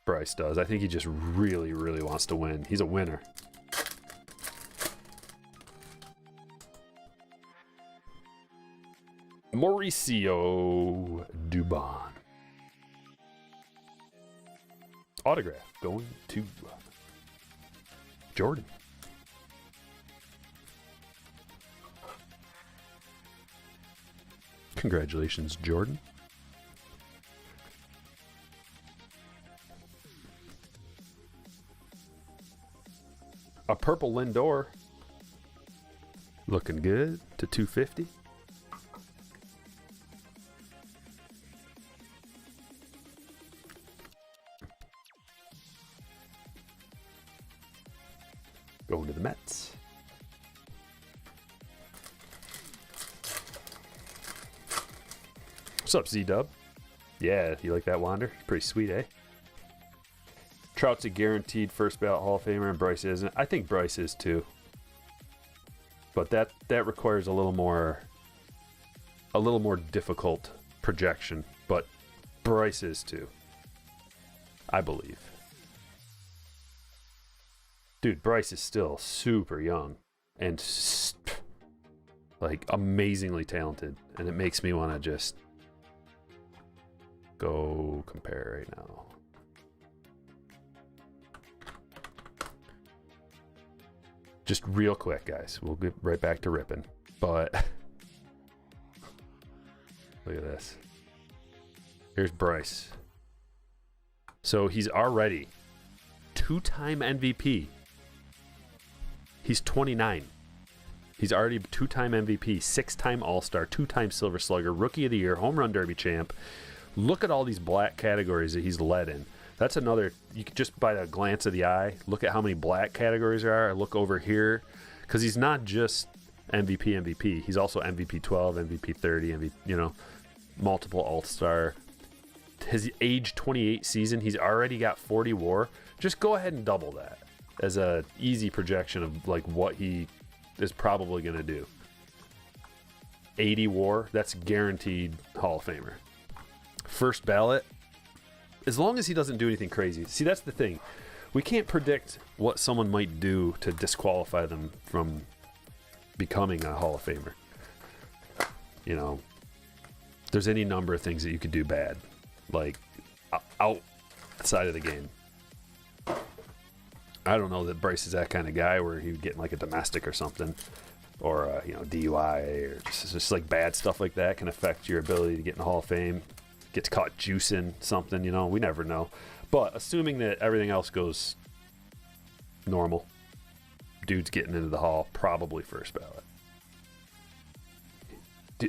Bryce does. I think he just really, really wants to win. He's a winner. Mauricio Dubon. Autograph going to Jordan. Congratulations, Jordan. A purple Lindor. Looking good to 250. Going to the Mets. What's up, Z-Dub? Yeah, you like that Wander? Pretty sweet, eh? Trout's a guaranteed first ballot Hall of Famer, and Bryce isn't. I think Bryce is too. But that requires a little more difficult projection. But Bryce is too. I believe. Dude, Bryce is still super young and like amazingly talented, and it makes me want to just go compare right now. Just real quick, guys. We'll get right back to ripping. But look at this. Here's Bryce. So he's already two-time MVP. He's 29. He's already 2-time MVP, 6-time All-Star, 2-time Silver Slugger, Rookie of the Year, Home Run Derby champ. Look at all these black categories that he's led in. That's another, you could just by a glance of the eye, look at how many black categories there are. Look over here, because he's not just MVP. He's also MVP 12, MVP 30, multiple All-Star. His age 28 season, he's already got 40 WAR. Just go ahead and double that as a easy projection of like what he is probably going to do. 80 WAR, that's guaranteed Hall of Famer. First ballot, as long as he doesn't do anything crazy. See, that's the thing. We can't predict what someone might do to disqualify them from becoming a Hall of Famer. There's any number of things that you could do bad, like outside of the game. I don't know that Bryce is that kind of guy where he would get in like a domestic or something, or DUI, or just like bad stuff like that can affect your ability to get in the Hall of Fame. Gets caught juicing something, we never know. But assuming that everything else goes normal, dude's getting into the Hall, probably first ballot.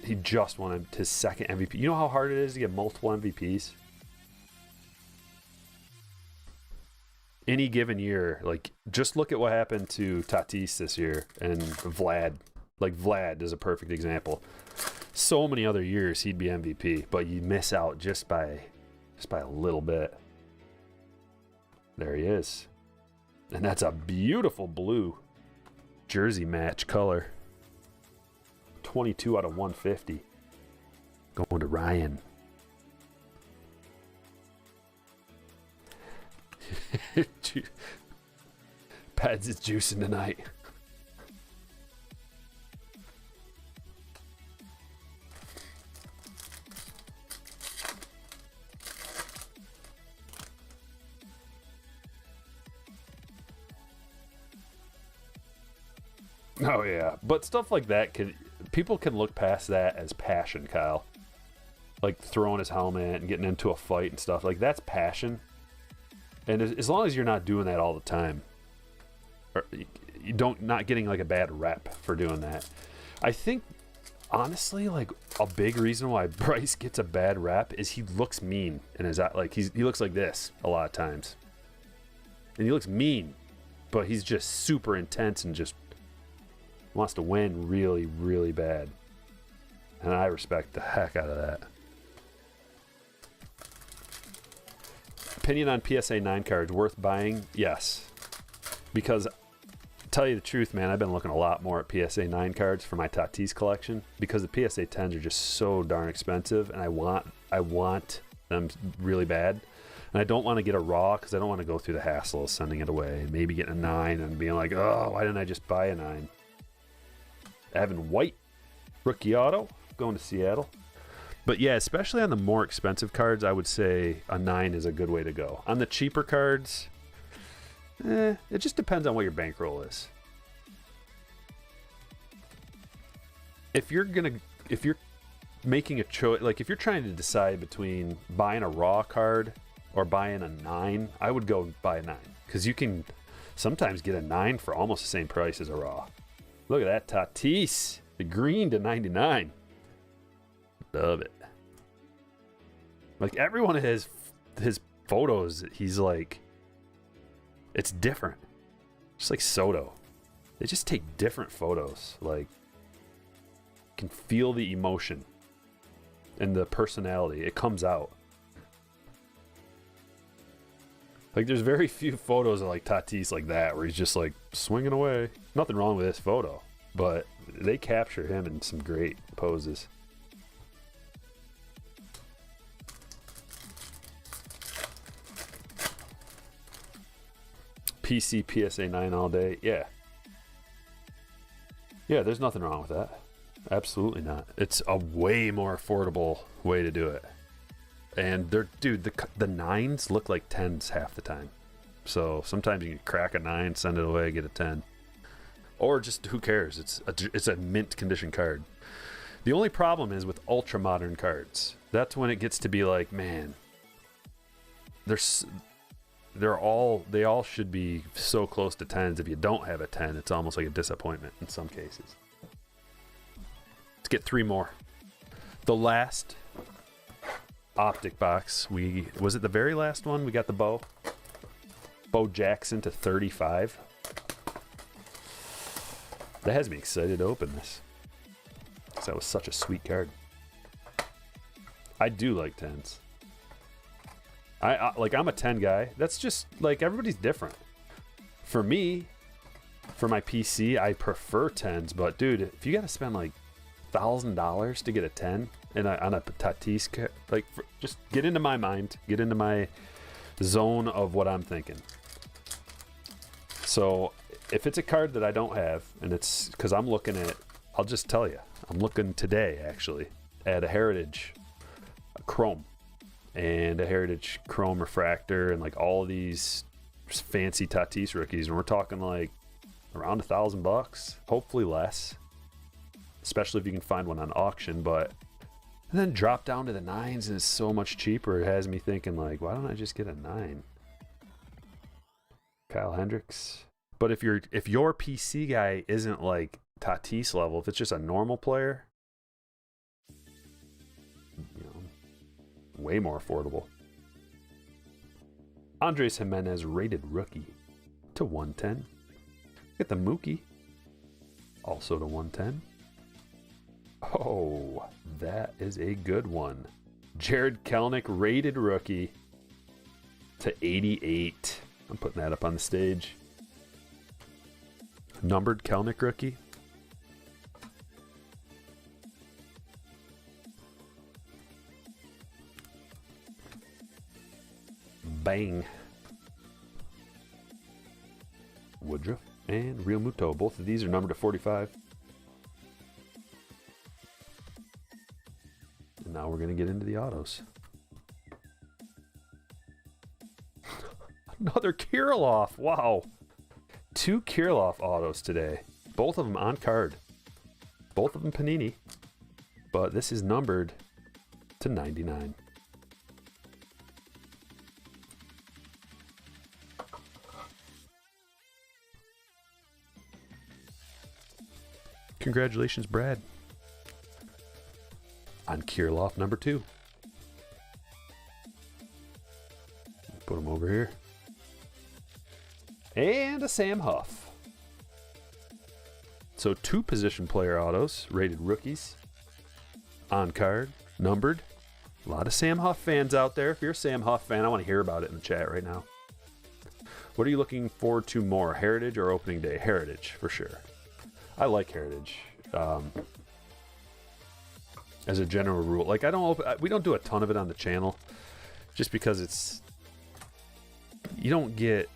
He just won his second MVP. You know how hard it is to get multiple MVPs? Any given year, like, just look at what happened to Tatis this year and Vlad. Like, Vlad is a perfect example. So many other years he'd be MVP, but you miss out just by a little bit. There he is. And that's a beautiful blue jersey match color. 22 out of 150. Going to Ryan. Pads is juicing tonight. Oh yeah, but stuff like that people can look past that as passion, Kyle. Like throwing his helmet and getting into a fight and stuff, like that's passion. And as long as you're not doing that all the time, or you not getting like a bad rep for doing that. I think honestly, like a big reason why Bryce gets a bad rep is he looks mean and he looks like this a lot of times, and he looks mean, but he's just super intense and just wants to win really, really bad. And I respect the heck out of that. Opinion on PSA 9 cards, worth buying? Yes. Because, to tell you the truth, man, I've been looking a lot more at PSA 9 cards for my Tatis collection because the PSA 10s are just so darn expensive, and I want them really bad. And I don't want to get a raw because I don't want to go through the hassle of sending it away and maybe getting a 9 and being like, oh, why didn't I just buy a 9? Evan White, rookie auto, going to Seattle. But yeah, especially on the more expensive cards, I would say a 9 is a good way to go. On the cheaper cards, it just depends on what your bankroll is. If you're making a choice, like if you're trying to decide between buying a raw card or buying a 9, I would go buy a 9 because you can sometimes get a 9 for almost the same price as a raw. Look at that Tatis, the green to 99. Love it. Like every one of his photos, he's like, it's different. Just like Soto, they just take different photos. Like, you can feel the emotion and the personality. It comes out. Like, there's very few photos of like Tatis like that where he's just like swinging away. Nothing wrong with this photo, but they capture him in some great poses. PC PSA 9 all day. Yeah, there's nothing wrong with that. Absolutely not. It's a way more affordable way to do it. And the 9s look like 10s half the time. So sometimes you can crack a 9, send it away, get a 10. Or just, who cares? It's a mint condition card. The only problem is with ultra modern cards. That's when it gets to be like, man, they all should be so close to 10s. If you don't have a 10, it's almost like a disappointment in some cases. get 3 more. The last Optic box, was it the very last one? We got the Bo Jackson to 35. That has me excited to open this, because that was such a sweet card. I do like 10s. I'm a 10 guy. That's just like, everybody's different. For me, for my PC, I prefer 10s, but dude, if you got to spend like $1,000 to get a 10 on a Tatis, like, just get into my mind, get into my zone of what I'm thinking. So if it's a card that I don't have, and it's because I'm looking at, I'll just tell you, I'm looking today actually at a Heritage Chrome and a Heritage Chrome Refractor and like all of these fancy Tatis rookies, and we're talking like around $1,000, hopefully less, especially if you can find one on auction. But and then drop down to the 9s and it's so much cheaper. It has me thinking like, why don't I just get a 9? Kyle Hendricks. But if your PC guy isn't like Tatis level, if it's just a normal player, you know, way more affordable. Andres Jimenez rated rookie to 110. Get the Mookie, also to 110. Oh, that is a good one. Jared Kelenic rated rookie to 88. I'm putting that up on the stage. Numbered Kelenic rookie. Bang. Woodruff and Real Muto. Both of these are numbered to 45. And now we're going to get into the autos. Another Kirilloff. Wow. 2 Kirilloff autos today. Both of them on card. Both of them Panini. But this is numbered to 99. Congratulations, Brad, on Kirilloff number 2. Put him over here. And a Sam Huff. So 2 position player autos, rated rookies, on card, numbered. A lot of Sam Huff fans out there. If you're a Sam Huff fan, I want to hear about it in the chat right now. What are you looking forward to more, Heritage or opening day? Heritage, for sure. I like Heritage. As a general rule, like we don't do a ton of it on the channel, just because it's, you don't get,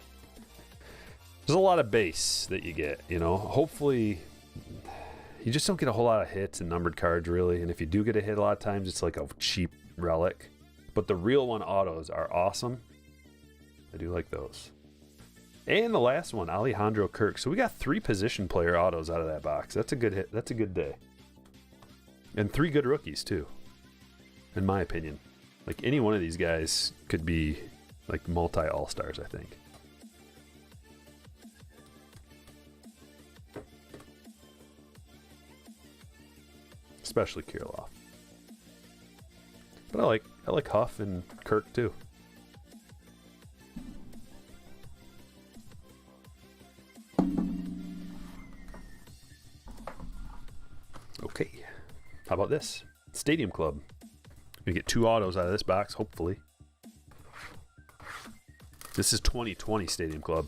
there's a lot of base that you get, you know. Hopefully you just don't get a whole lot of hits and numbered cards, really. And if you do get a hit, a lot of times it's like a cheap relic. But the real one autos are awesome. I do like those. And the last one, Alejandro Kirk. So we got 3 position player autos out of that box. That's a good hit. That's a good day. And 3 good rookies too, in my opinion. Like, any one of these guys could be like multi all-stars, I think. Especially Kirilloff. But I like Huff and Kirk too. Okay, how about this? Stadium Club. We get 2 autos out of this box, hopefully. This is 2020 Stadium Club.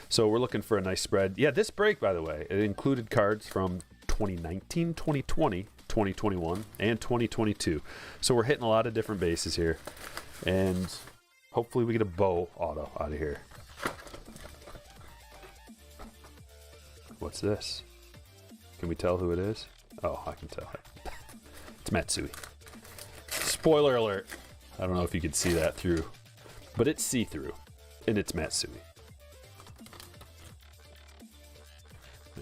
So we're looking for a nice spread. Yeah, this break, by the way, it included cards from 2019, 2020, 2021, and 2022. So we're hitting a lot of different bases here. And hopefully we get a Bo auto out of here. What's this? Can we tell who it is? Oh, I can tell. It's Matsui. Spoiler alert. I don't know if you can see that through, but it's see-through, and it's Matsui.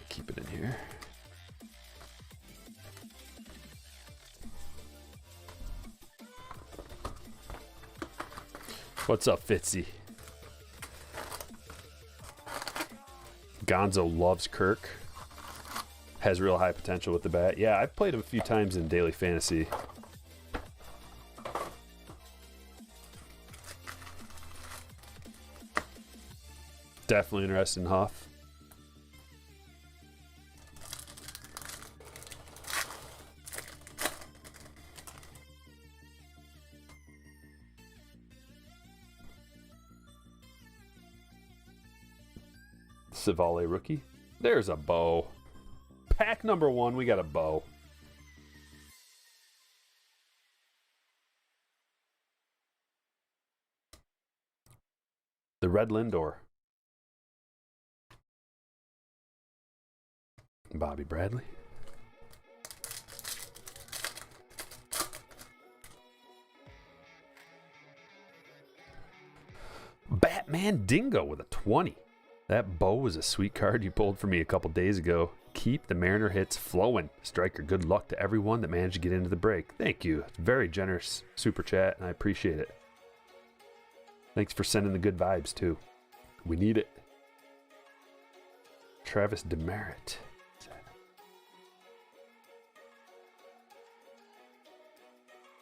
Keep it in here. What's up, Fitzy? Gonzo loves Kirk. Has real high potential with the bat. Yeah, I've played him a few times in daily fantasy. Definitely interested in Huff. Savale rookie. There's a bow. Pack number 1, we got a bow. The red Lindor. Bobby Bradley. Batman Dingo with a 20. That bow was a sweet card you pulled for me a couple days ago. Keep the Mariner hits flowing. Striker, good luck to everyone that managed to get into the break. Thank you. It's very generous super chat, and I appreciate it. Thanks for sending the good vibes, too. We need it. Travis Demerit.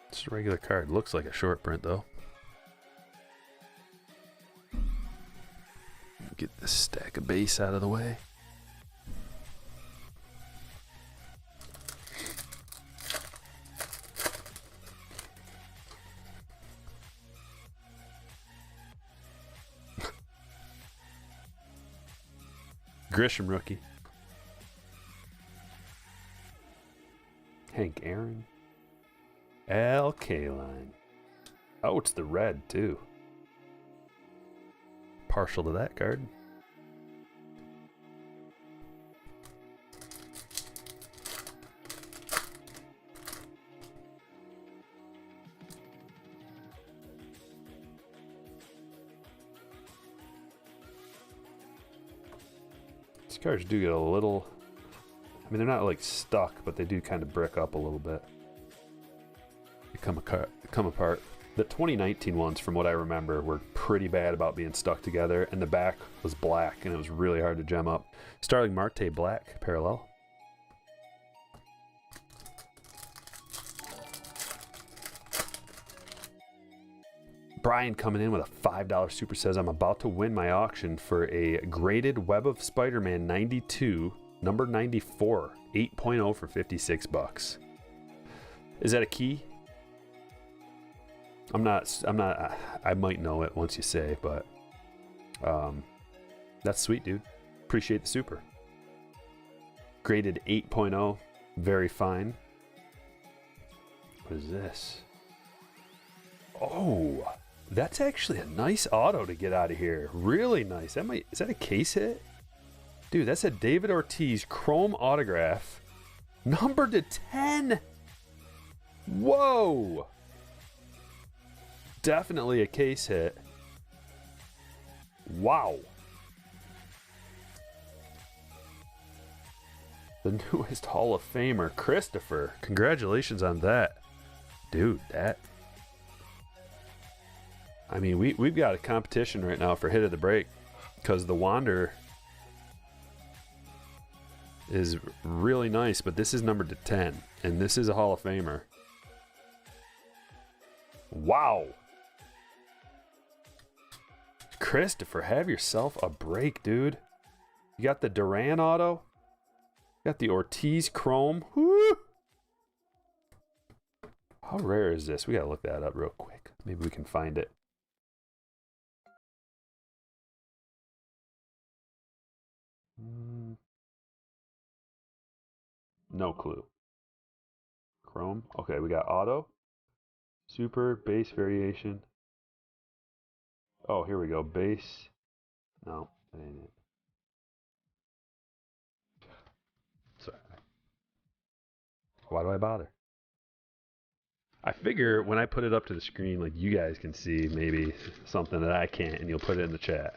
It's a regular card. Looks like a short print, though. Get this stack of base out of the way. Grisham rookie. Hank Aaron. Al Kaline. Oh, it's the red, too. Partial to that card. These cards do get a little, I mean, they're not like stuck, but they do kind of brick up a little bit. They come apart. The 2019 ones, from what I remember, were pretty bad about being stuck together, and the back was black, and it was really hard to gem up. Starling Marte black, parallel. Brian coming in with a $5 super says, I'm about to win my auction for a graded Web of Spider-Man 92, number 94, 8.0 for $56. Is that a key? I might know it once you say, but that's sweet, dude. Appreciate the super. Graded 8.0, very fine. What is this? Oh, that's actually a nice auto to get out of here. Really nice. Is that a case hit? Dude, that's a David Ortiz chrome autograph. Numbered to 10. Whoa. Definitely a case hit. Wow. The newest Hall of Famer, Christopher. Congratulations on that. Dude, that... I mean, we've got a competition right now for hit of the break because the Wander is really nice, but this is numbered to 10, and this is a Hall of Famer. Wow. Christopher, have yourself a break, dude. You got the Duran auto. You got the Ortiz chrome. Woo! How rare is this? We gotta look that up real quick. Maybe we can find it. No clue. Chrome. Okay, we got auto. Super, base variation. Oh, here we go. Base. No, that ain't it. Sorry. Why do I bother? I figure when I put it up to the screen, like you guys can see maybe something that I can't, and you'll put it in the chat.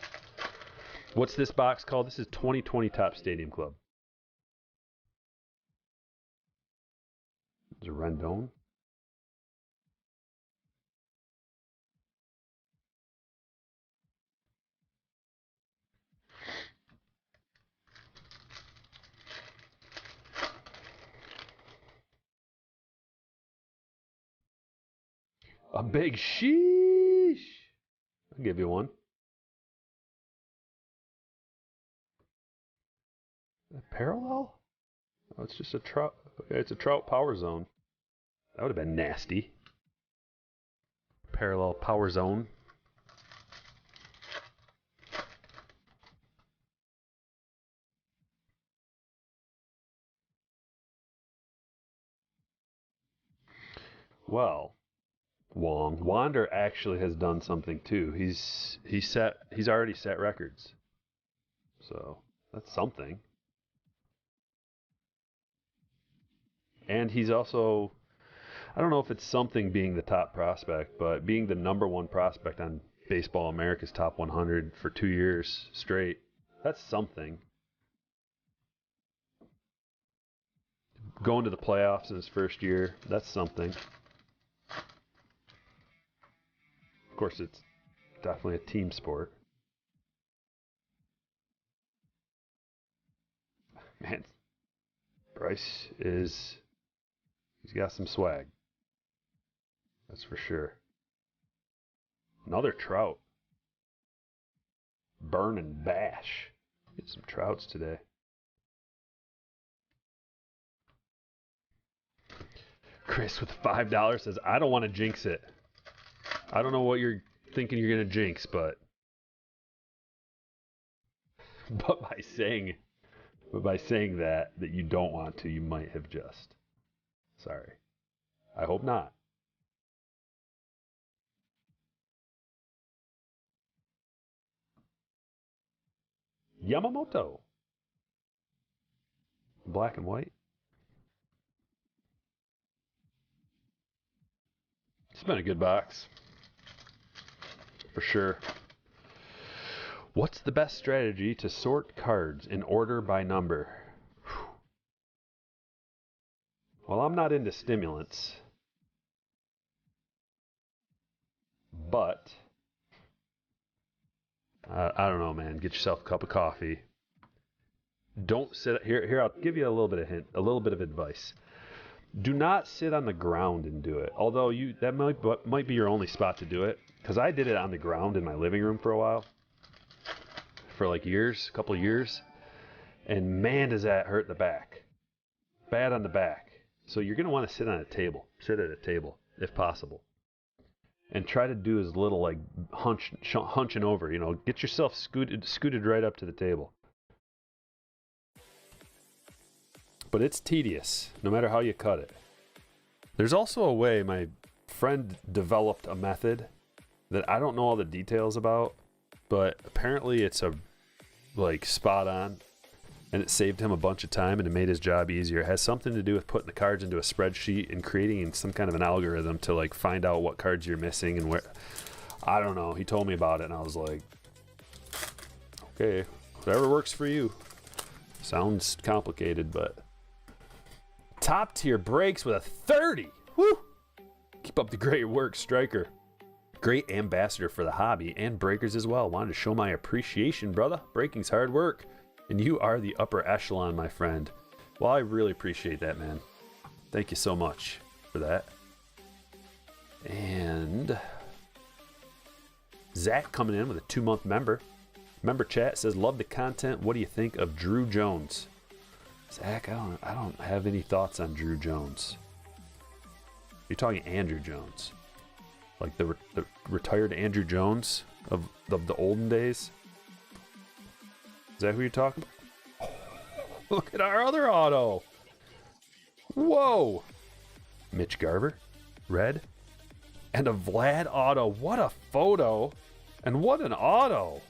What's this box called? This is 2020 Top Stadium Club. Is it Rendon? A big sheesh. I'll give you one. A parallel? Oh, it's just a Trout. It's a Trout Power Zone. That would have been nasty. Parallel Power Zone. Well, Wander actually has done something too. He's already set records. So that's something. And he's also, I don't know if it's something being the top prospect, but being the number one prospect on Baseball America's Top 100 for 2 years straight, that's something. Going to the playoffs in his first year, that's something. Of course, it's definitely a team sport. Man, Bryce he's got some swag. That's for sure. Another Trout. Burn and bash. Get some Trouts today. Chris with $5 says, I don't want to jinx it. I don't know what you're thinking you're going to jinx, but by saying that you don't want to, you might have just. Sorry. I hope not. Yamamoto. Black and white. It's been a good box. For sure. What's the best strategy to sort cards in order by number? Well, I'm not into stimulants. But I don't know, man. Get yourself a cup of coffee. Don't sit here. I'll give you a little bit of hint, a little bit of advice. Do not sit on the ground and do it. Although that might be your only spot to do it, because I did it on the ground in my living room for a while, for like years, a couple of years, and man, does that hurt the back. Bad on the back. So you're gonna want to sit on a table. Sit at a table if possible, and try to do as little like hunching over. Get yourself scooted right up to the table. But it's tedious, no matter how you cut it. There's also a way, my friend developed a method that I don't know all the details about, but apparently it's spot on, and it saved him a bunch of time and it made his job easier. It has something to do with putting the cards into a spreadsheet and creating some kind of an algorithm to find out what cards you're missing and where. I don't know. He told me about it and I was like, okay, whatever works for you. Sounds complicated, but top tier breaks with a 30. Woo! Keep up the great work, Striker. Great ambassador for the hobby and breakers as well. Wanted to show my appreciation, brother. Breaking's hard work, and you are the upper echelon, my friend. Well, I really appreciate that, man. Thank you so much for that. And Zach coming in with a 2-month member. Member chat says, love the content. What do you think of Drew Jones? Zach, I don't have any thoughts on Drew Jones. You're talking Andrew Jones, like the retired Andrew Jones of the olden days. Is that who you're talking about? Look at our other auto. Whoa. Mitch Garver, red, and a Vlad auto. What a photo, and what an auto.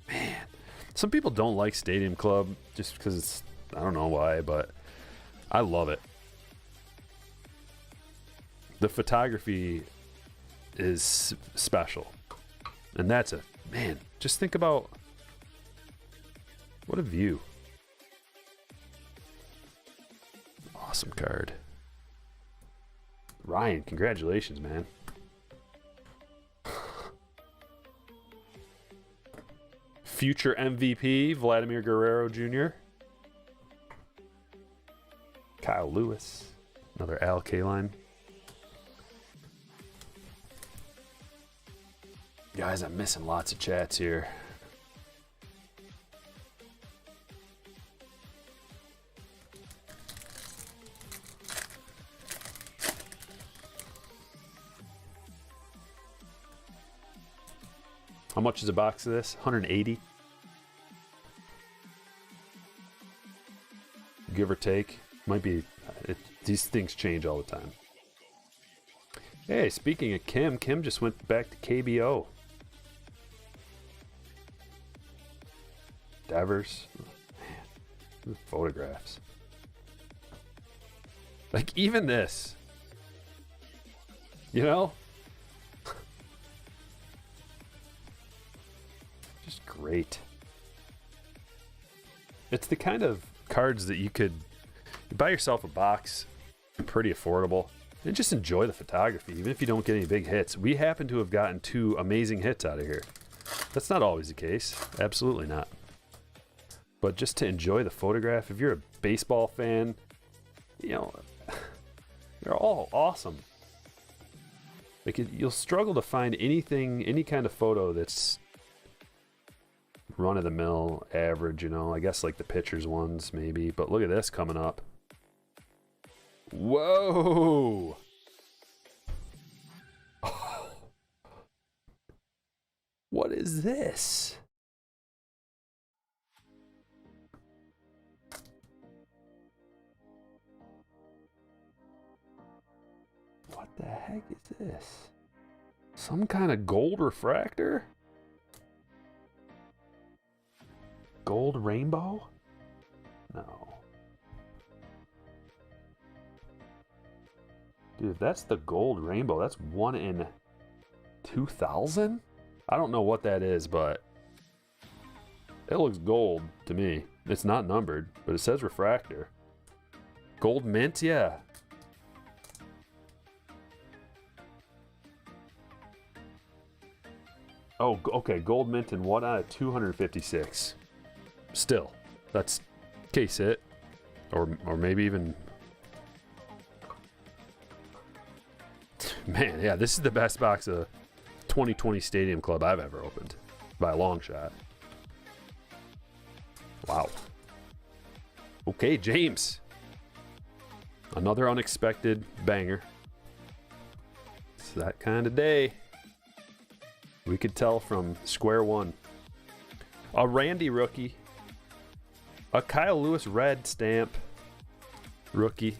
Man. Some people don't like Stadium Club just because it's, I don't know why, but I love it. The photography is special. And that's man, just think about what a view. Awesome card. Ryan, congratulations, man. Future MVP, Vladimir Guerrero Jr. Kyle Lewis. Another Al Kaline. Guys, I'm missing lots of chats here. How much is a box of this? 180? Give or take. Might be. These things change all the time. Hey, speaking of Kim just went back to KBO. Devers. Man, photographs. Like, even this. You know? Just great. It's the kind of cards that you buy yourself a box, pretty affordable, and just enjoy the photography, even if you don't get any big hits. We happen to have gotten 2 amazing hits out of here. That's not always the case. Absolutely not. But just to enjoy the photograph, if you're a baseball fan, you know, they're all awesome. Like, you'll struggle to find anything, any kind of photo that's run-of-the-mill, average, you know. I guess like the pitchers ones, maybe. But look at this coming up. Whoa! Oh. What is this? What the heck is this? Some kind of gold refractor? Gold rainbow? No. Dude, if that's the gold rainbow, that's 1 in 2,000? I don't know what that is, but it looks gold to me. It's not numbered, but it says refractor. Gold mint, yeah. Oh, okay, gold mint in 1 out of 256. Still, that's case hit, or maybe even. Man, yeah, this is the best box of 2020 Stadium Club I've ever opened, by a long shot. Wow. Okay, James. Another unexpected banger. It's that kind of day. We could tell from square one. A Randy rookie. A Kyle Lewis red stamp rookie.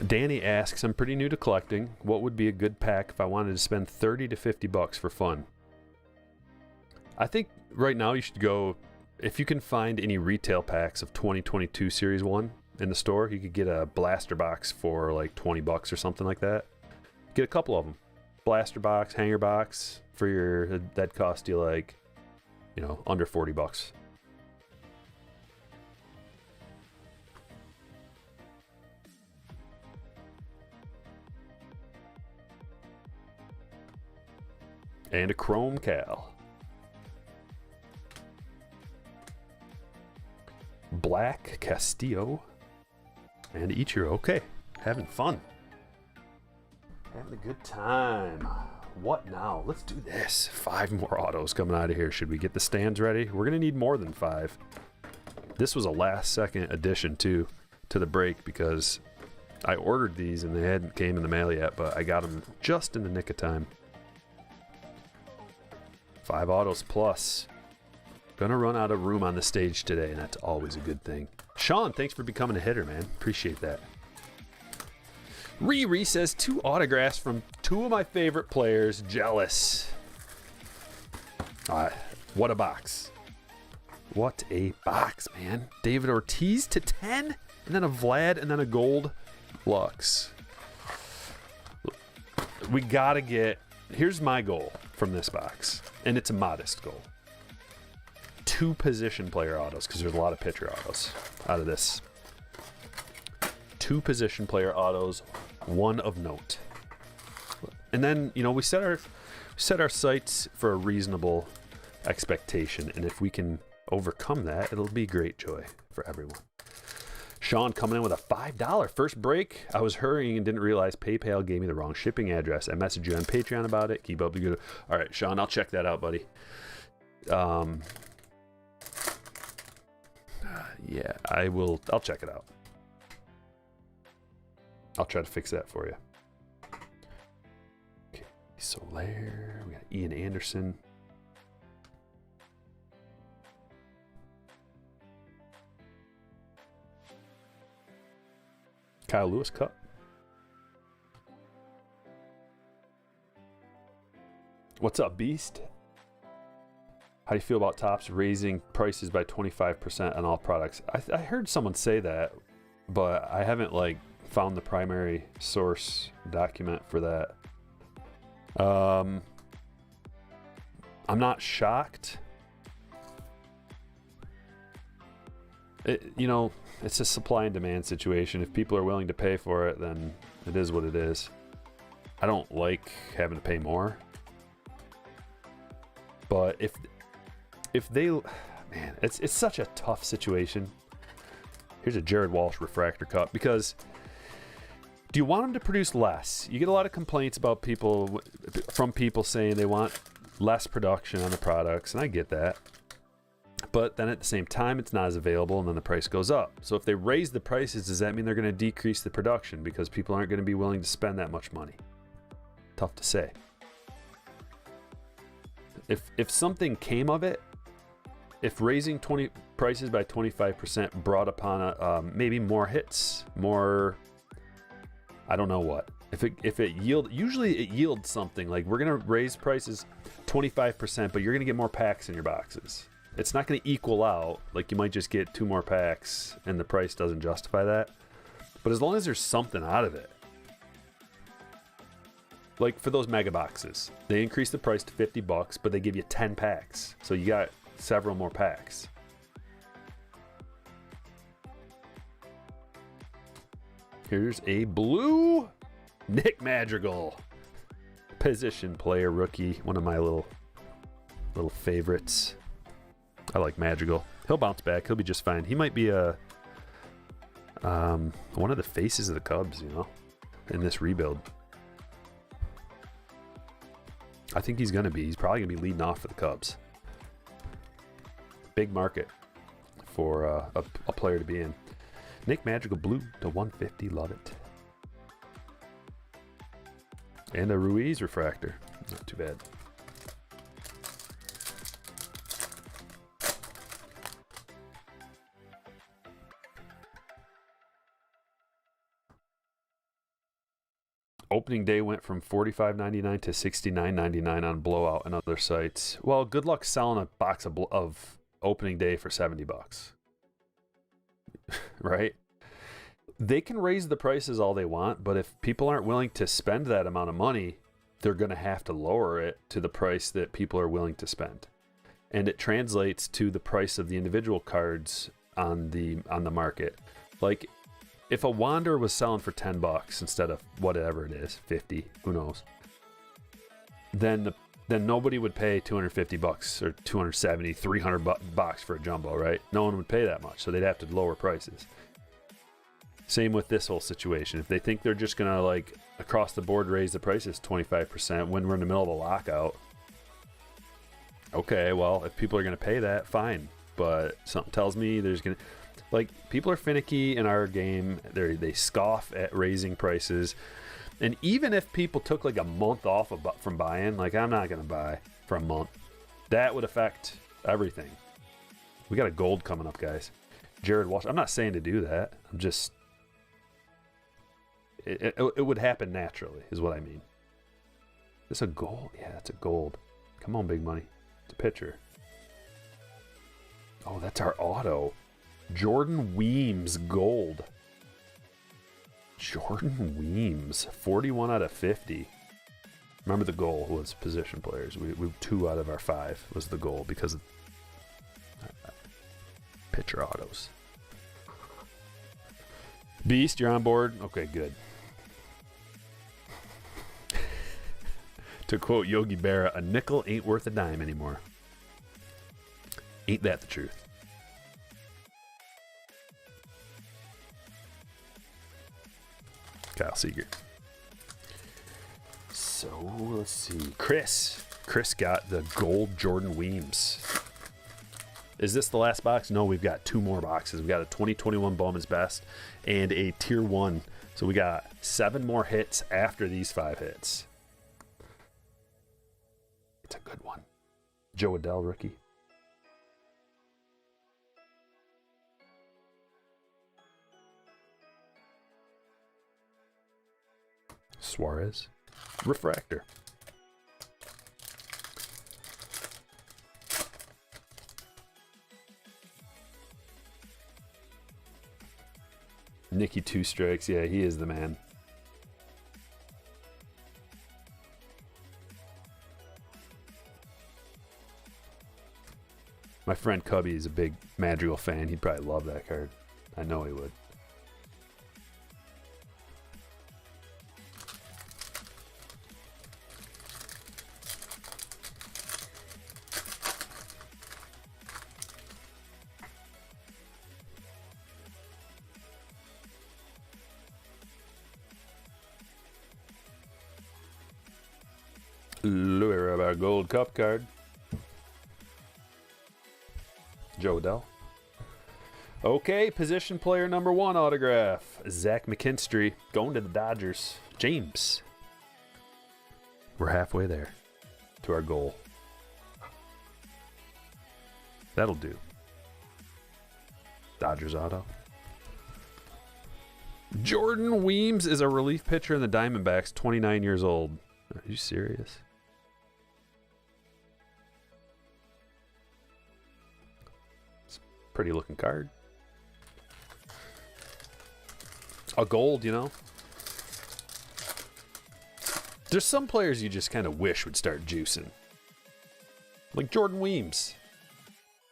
Danny asks, I'm pretty new to collecting. What would be a good pack if I wanted to spend 30 to 50 bucks for fun? I think right now you should go, if you can find any retail packs of 2022 Series 1 in the store, you could get a blaster box for like 20 bucks or something like that. Get a couple of them. Blaster box, hanger box for your, that cost you like, you know, under 40 bucks. And a Chrome Cal. Black Castillo. And Ichiro. Okay, having fun. Having a good time. What now? Let's do this. 5 more autos coming out of here. Should we get the stands ready? We're going to need more than 5. This was a last second addition too to the break because I ordered these and they hadn't came in the mail yet, but I got them just in the nick of time. 5 autos plus. Gonna run out of room on the stage today, and that's always a good thing. Sean, thanks for becoming a hitter, man. Appreciate that. Riri says 2 autographs from 2 of my favorite players. Jealous. What a box. What a box, man. David Ortiz to 10, and then a Vlad, and then a gold Lux. We gotta get, here's my goal from this box, and it's a modest goal. 2 position player autos, because there's a lot of pitcher autos out of this. 2 position player autos, 1 of note. And then, you know, we set our sights for a reasonable expectation, and if we can overcome that, it'll be great joy for everyone. Sean coming in with a $5 first break. I was hurrying and didn't realize PayPal gave me the wrong shipping address. I messaged you on Patreon about it. Keep up the good. All right, Sean, I'll check that out, buddy. Yeah, I will. I'll check it out. I'll try to fix that for you. Okay, Soler. We got Ian Anderson. Kyle Lewis Cup. What's up, Beast? How do you feel about Topps raising prices by 25% on all products? I heard someone say that, but I haven't like found the primary source document for that. I'm not shocked. You know, it's a supply and demand situation. If people are willing to pay for it, then it is what it is. I don't like having to pay more. But if they, man, it's such a tough situation. Here's a Jared Walsh refractor cup, because do you want them to produce less? You get a lot of complaints about from people saying they want less production on the products, and I get that. But then at the same time, it's not as available, and then the price goes up. So if they raise the prices, does that mean they're going to decrease the production because people aren't going to be willing to spend that much money? Tough to say. If something came of it, if raising prices by 25% brought upon maybe more hits, more, I don't know what. If it usually it yields something like, we're going to raise prices 25%, but you're going to get more packs in your boxes. It's not going to equal out. Like, you might just get 2 more packs and the price doesn't justify that. But as long as there's something out of it. Like for those mega boxes, they increase the price to $50, but they give you 10 packs. So you got several more packs. Here's a blue Nick Madrigal. Position player rookie. One of my little favorites. I like Madrigal. He'll bounce back. He'll be just fine. He might be one of the faces of the Cubs, you know, in this rebuild. I think he's going to be. He's probably going to be leading off for the Cubs. Big market for a player to be in. Nick Madrigal blue to 150. Love it. And a Ruiz refractor. Not too bad. Opening day went from $45.99 to $69.99 on Blowout and other sites. Well, good luck selling a box of opening day for $70. Right? They can raise the prices all they want, but if people aren't willing to spend that amount of money, they're going to have to lower it to the price that people are willing to spend. And it translates to the price of the individual cards on the market. Like, if a Wander was selling for $10 instead of whatever it is, 50, who knows, then nobody would pay $250 or $270, $300 for a jumbo, right? No one would pay that much, so they'd have to lower prices. Same with this whole situation. If they think they're just gonna like across the board raise the prices 25% when we're in the middle of a lockout, okay, well, if people are gonna pay that, fine. But something tells me there's gonna, like, people are finicky in our game. They scoff at raising prices. And even if people took like a month off from buying, like, I'm not going to buy for a month, that would affect everything. We got a gold coming up, guys. Jared Walsh. I'm not saying to do that. I'm just, it would happen naturally is what I mean. Is this a gold? Yeah, that's a gold. Come on, big money. It's a pitcher. Oh, that's our auto. Jordan Weems gold. Jordan Weems, 41 out of 50. Remember, the goal was position players. We 2 out of our 5 was the goal because of pitcher autos. Beast, you're on board? Okay, good. To quote Yogi Berra, a nickel ain't worth a dime anymore. Ain't that the truth? Kyle Seager. So let's see. Chris got the gold Jordan Weems. Is this the last box? No, we've got 2 more boxes. We've got a 2021 Bowman's Best and a Tier 1. So we got 7 more hits after these 5 hits. It's a good one. Joe Adell, rookie. Suarez. Refractor. Nicky 2 strikes. Yeah, he is the man. My friend Cubby is a big Madrigal fan. He'd probably love that card. I know he would. Louis Rabbi Gold Cup card. Joe Adell. Okay, position player number 1 autograph. Zach McKinstry going to the Dodgers. James. We're halfway there to our goal. That'll do. Dodgers auto. Jordan Weems is a relief pitcher in the Diamondbacks, 29 years old. Are you serious? Pretty looking card. A gold, you know. There's some players you just kind of wish would start juicing. Like Jordan Weems.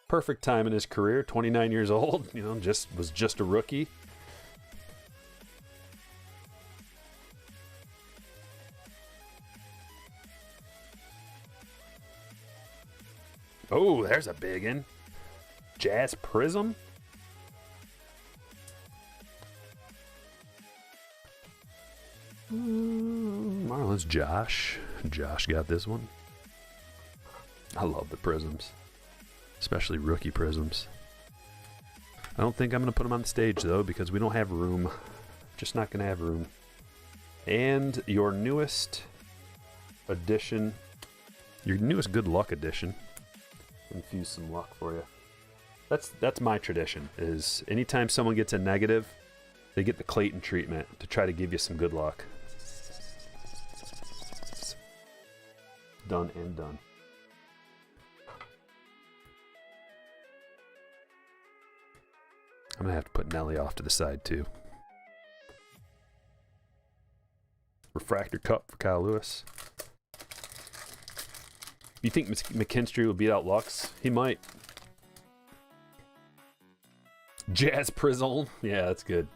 Perfect time in his career, 29 years old, you know, was just a rookie. Oh, there's a big one. Jazz Prism. Marlins Josh. Josh got this one. I love the Prisms, especially rookie Prisms. I don't think I'm going to put them on the stage, though, because we don't have room. Just not going to have room. And your newest edition, your newest Good Luck edition. Infuse some luck for you. That's my tradition, is anytime someone gets a negative, they get the Clayton treatment to try to give you some good luck. Done and done. I'm going to have to put Nelly off to the side, too. Refractor Cup for Kyle Lewis. You think McKinstry will beat out Lux? He might. Jazz Prism. Yeah, that's good.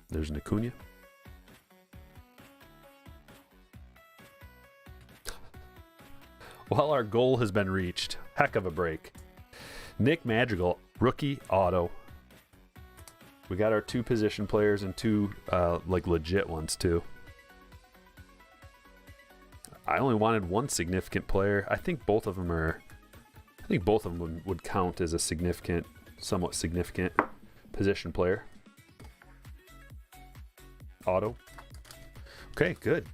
There's an Acuna. Well, our goal has been reached. Heck of a break. Nick Madrigal, rookie auto. We got our 2 position players and 2 like legit ones too. I only wanted 1 significant player. I think both of them are. I think both of them would count as a significant, somewhat significant position player. Auto. Okay, good.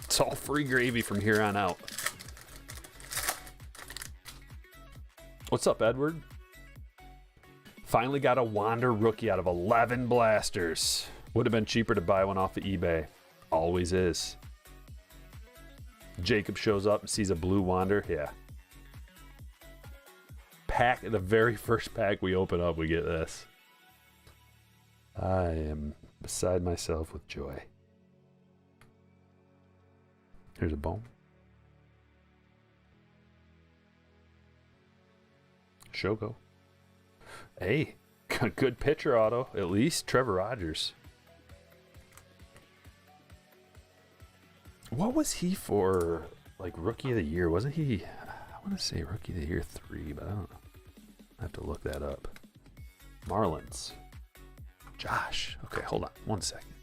It's all free gravy from here on out. What's up, Edward? Finally got a Wander rookie out of 11 blasters. Would have been cheaper to buy one off of eBay. Always is. Jacob shows up and sees a blue Wander. Yeah. Pack, the very first pack we open up, we get this. I am beside myself with joy. Here's a Bowman. Shogo. Hey, good pitcher auto, at least. Trevor Rogers. What was he for, like, rookie of the year? Wasn't he? want to say Rookie of the Year 3, but I don't know. I have to look that up. Marlins. Josh. Okay, hold on 1 second.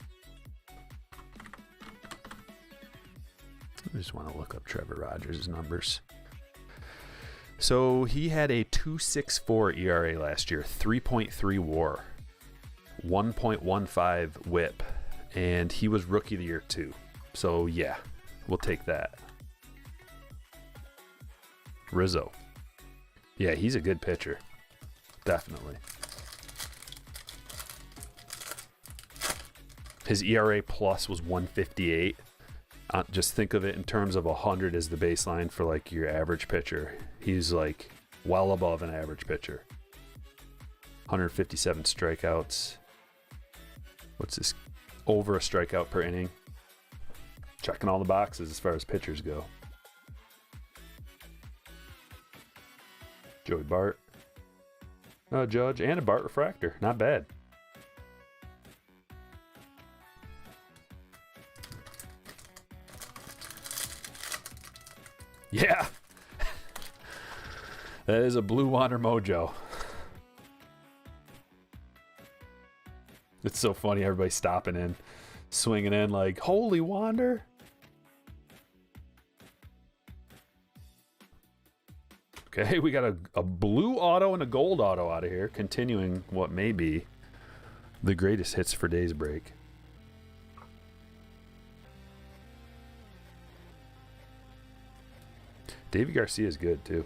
I just want to look up Trevor Rogers' numbers. So he had a 2.64 ERA last year, 3.3 WAR, 1.15 WHIP, and he was Rookie of the Year too. So yeah, we'll take that. Rizzo. Yeah, he's a good pitcher. Definitely. His ERA plus was 158. Just think of it in terms of 100 as the baseline for like your average pitcher. He's like well above an average pitcher. 157 strikeouts. What's this? Over a strikeout per inning. Checking all the boxes as far as pitchers go. Joey Bart. Judge and a Bart refractor. Not bad. Yeah. That is a Blue Wander Mojo. It's so funny. Everybody stopping in, swinging in like, holy Wander. Okay, we got a blue auto and a gold auto out of here, continuing what may be the greatest hits for days break. Davey Garcia is good too.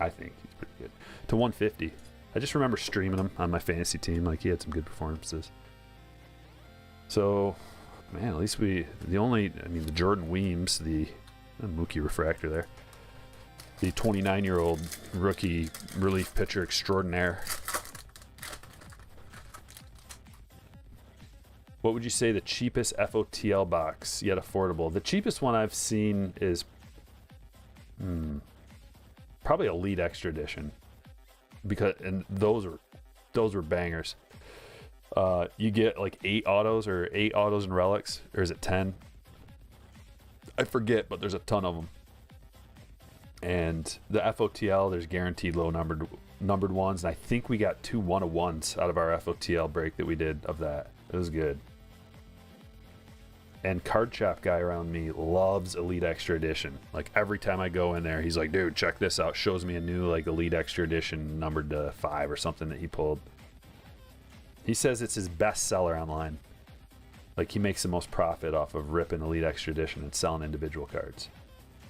I think he's pretty good. To 150. I just remember streaming him on my fantasy team. Like, he had some good performances. So, man, at least the Jordan Weems, the Mookie refractor there. The 29-year-old rookie relief pitcher extraordinaire. What would you say the cheapest FOTL box yet affordable? The cheapest one I've seen is probably Elite Extra Edition, and those were bangers. You get like 8 autos and relics, or is it 10? I forget, but there's a ton of them. And the FOTL, there's guaranteed low numbered ones, and I think we got 2 1-of-1s out of our FOTL break that we did of that. It was good. And Card Shop guy around me loves Elite Extra Edition. Like, every time I go in there, he's like, dude, check this out. Shows me a new like Elite Extra Edition numbered to 5 or something that he pulled. He says it's his best seller online. Like, he makes the most profit off of ripping Elite Extra Edition and selling individual cards.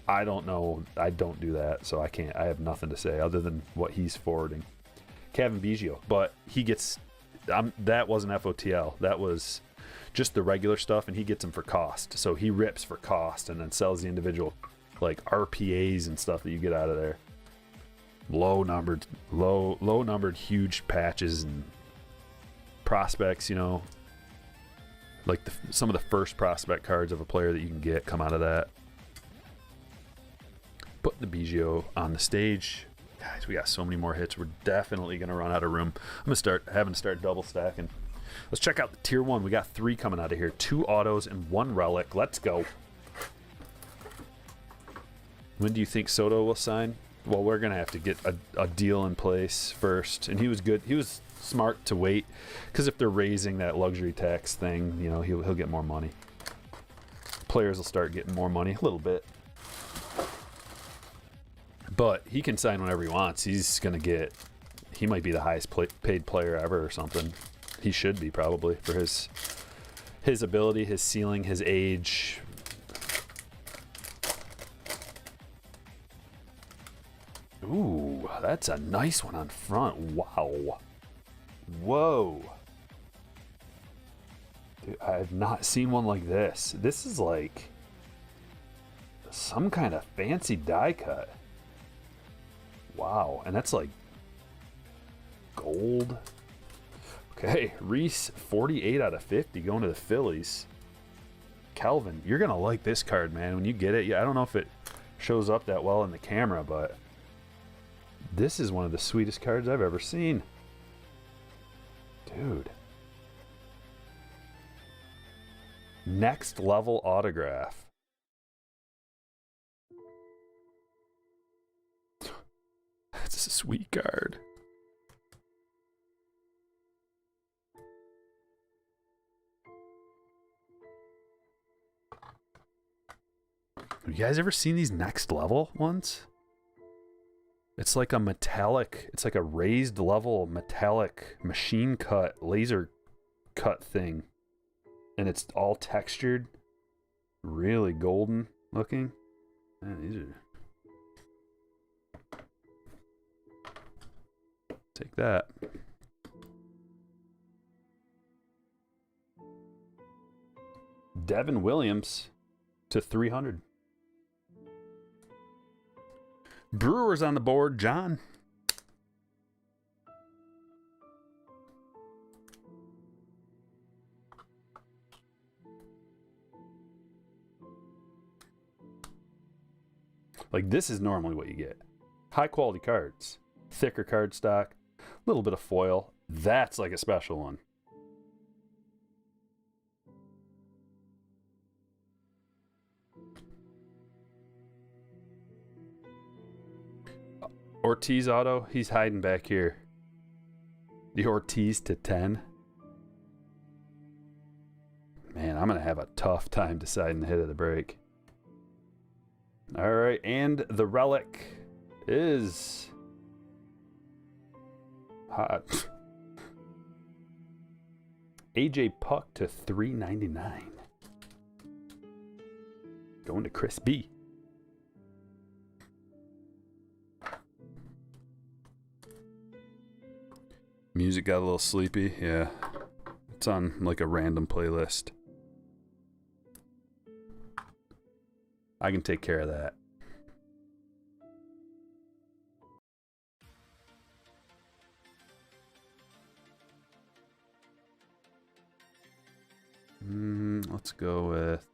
I don't know. I don't do that, so I can't. I have nothing to say other than what he's forwarding. Kevin Biggio, but he gets. That wasn't FOTL. That was just the regular stuff, and he gets them for cost. So he rips for cost and then sells the individual like RPAs and stuff that you get out of there. Low numbered huge patches and prospects, like some of the first prospect cards of a player that you can get come out of that. Putting the Biggio on the stage. Guys, we got so many more hits. We're definitely going to run out of room. I'm going to start double stacking. Let's check out the tier 1. We got 3 coming out of here. 2 autos and 1 relic. Let's go. When do you think Soto will sign? Well, we're going to have to get a deal in place first. And he was good. He was smart to wait, because if they're raising that luxury tax thing, he'll get more money. Players will start getting more money a little bit. But he can sign whenever he wants. He might be the highest paid player ever or something. He should be, probably, for his ability, his ceiling, his age. Ooh, that's a nice one on front. Wow. Whoa. Dude, I've not seen one like this. This is like some kind of fancy die cut. Wow, and that's like gold. Okay, Reese, 48 out of 50 going to the Phillies. Calvin, you're going to like this card, man, when you get it. Yeah, I don't know if it shows up that well in the camera, but this is one of the sweetest cards I've ever seen. Dude. Next level autograph. This is a sweet card. Have you guys ever seen these next level ones? It's like a metallic, it's like a raised level metallic machine cut, laser cut thing. And it's all textured, really golden looking. Man, these are... Take that. Devin Williams to 300. Brewers on the board, John. Like, this is normally what you get. High quality cards. Thicker card stock. A little bit of foil. That's like a special one. Ortiz auto, he's hiding back here. The Ortiz to 10. Man, I'm going to have a tough time deciding the hit of the break. All right, and the relic is hot. AJ Puck to 399. Going to Chris B. Music got a little sleepy. Yeah. It's on like a random playlist. I can take care of that. Let's go with...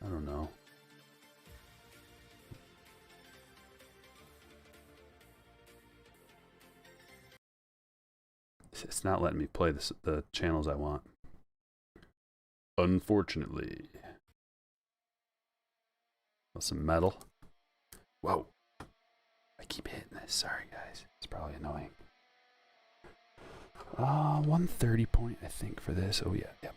I don't know. It's not letting me play the channels I want. Unfortunately. Oh, some metal. Whoa. I keep hitting this. Sorry, guys. It's probably annoying. 130 point, I think, for this. Oh, yeah. Yep.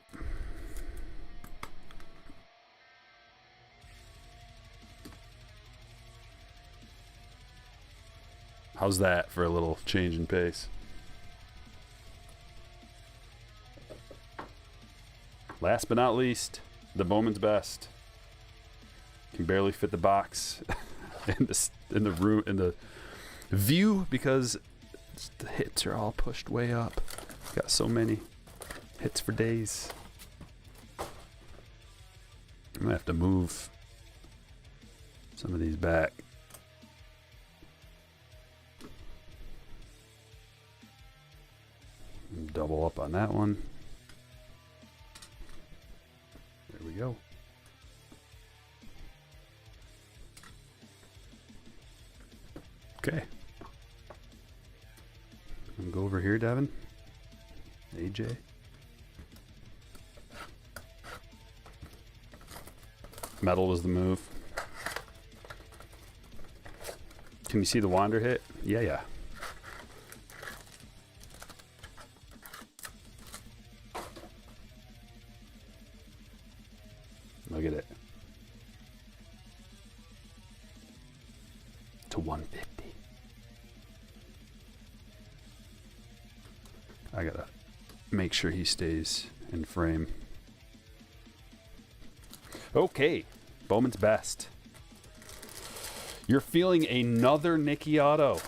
How's that for a little change in pace? Last but not least, the Bowman's best. Can barely fit the box in the room, in the view, because the hits are all pushed way up. Got so many hits for days. I'm gonna have to move some of these back. Double up on that one. There we go. Okay. I'm gonna go over here, Devin. AJ. Metal was the move. Can you see the wander hit? Yeah. Look at it. To 150. I gotta make sure he stays in frame. Okay, Bowman's best. You're feeling another Nicky auto.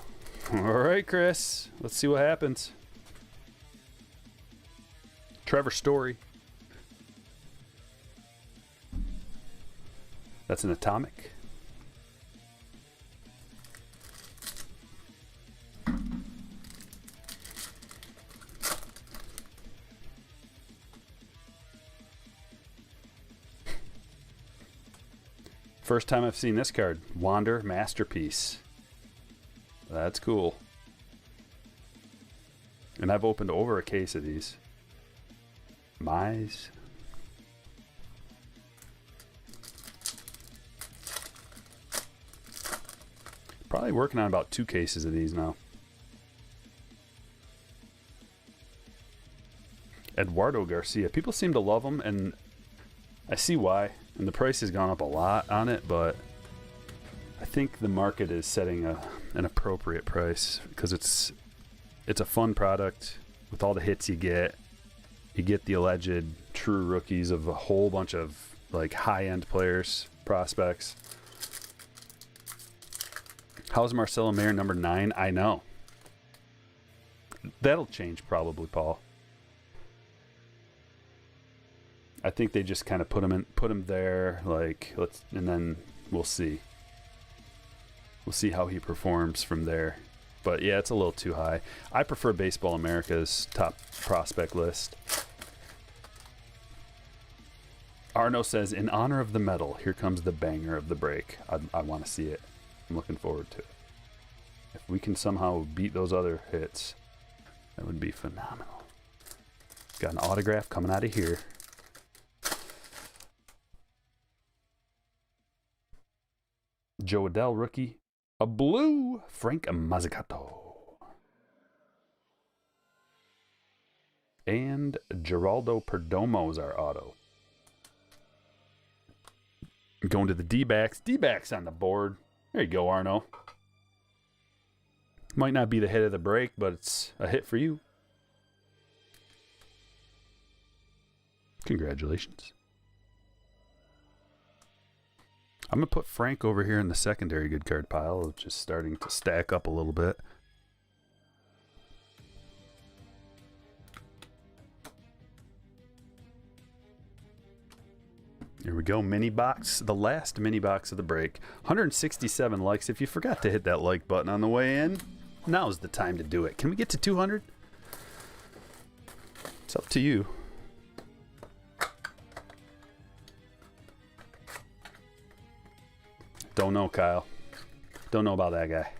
All right, Chris. Let's see what happens. Trevor Story. That's an atomic. First time I've seen this card. Wander Masterpiece. That's cool. And I've opened over a case of these. Mize. Probably working on about 2 cases of these now. Eduardo Garcia. People seem to love him, and I see why. And the price has gone up a lot on it, but I think the market is setting an appropriate price because it's a fun product with all the hits you get. You get the alleged true rookies of a whole bunch of like high-end players, prospects. How's Marcelo Mayer number 9? I know. That'll change probably, Paul. I think they just kind of put him there, like and then we'll see. We'll see how he performs from there. But yeah, it's a little too high. I prefer Baseball America's top prospect list. Arno says, in honor of the medal, here comes the banger of the break. I want to see it. I'm looking forward to it. If we can somehow beat those other hits, that would be phenomenal. Got an autograph coming out of here. Joe Adell rookie. A blue Frank Mazzucato. And Geraldo Perdomo is our auto. Going to the D-backs. D-backs on the board. There you go, Arno. Might not be the hit of the break, but it's a hit for you. Congratulations. I'm going to put Frank over here in the secondary good card pile, just starting to stack up a little bit. Here we go, mini box, the last mini box of the break. 167 likes. If you forgot to hit that like button on the way in, now's the time to do it. Can we get to 200? It's up to you. Don't know, Kyle. Don't know about that guy.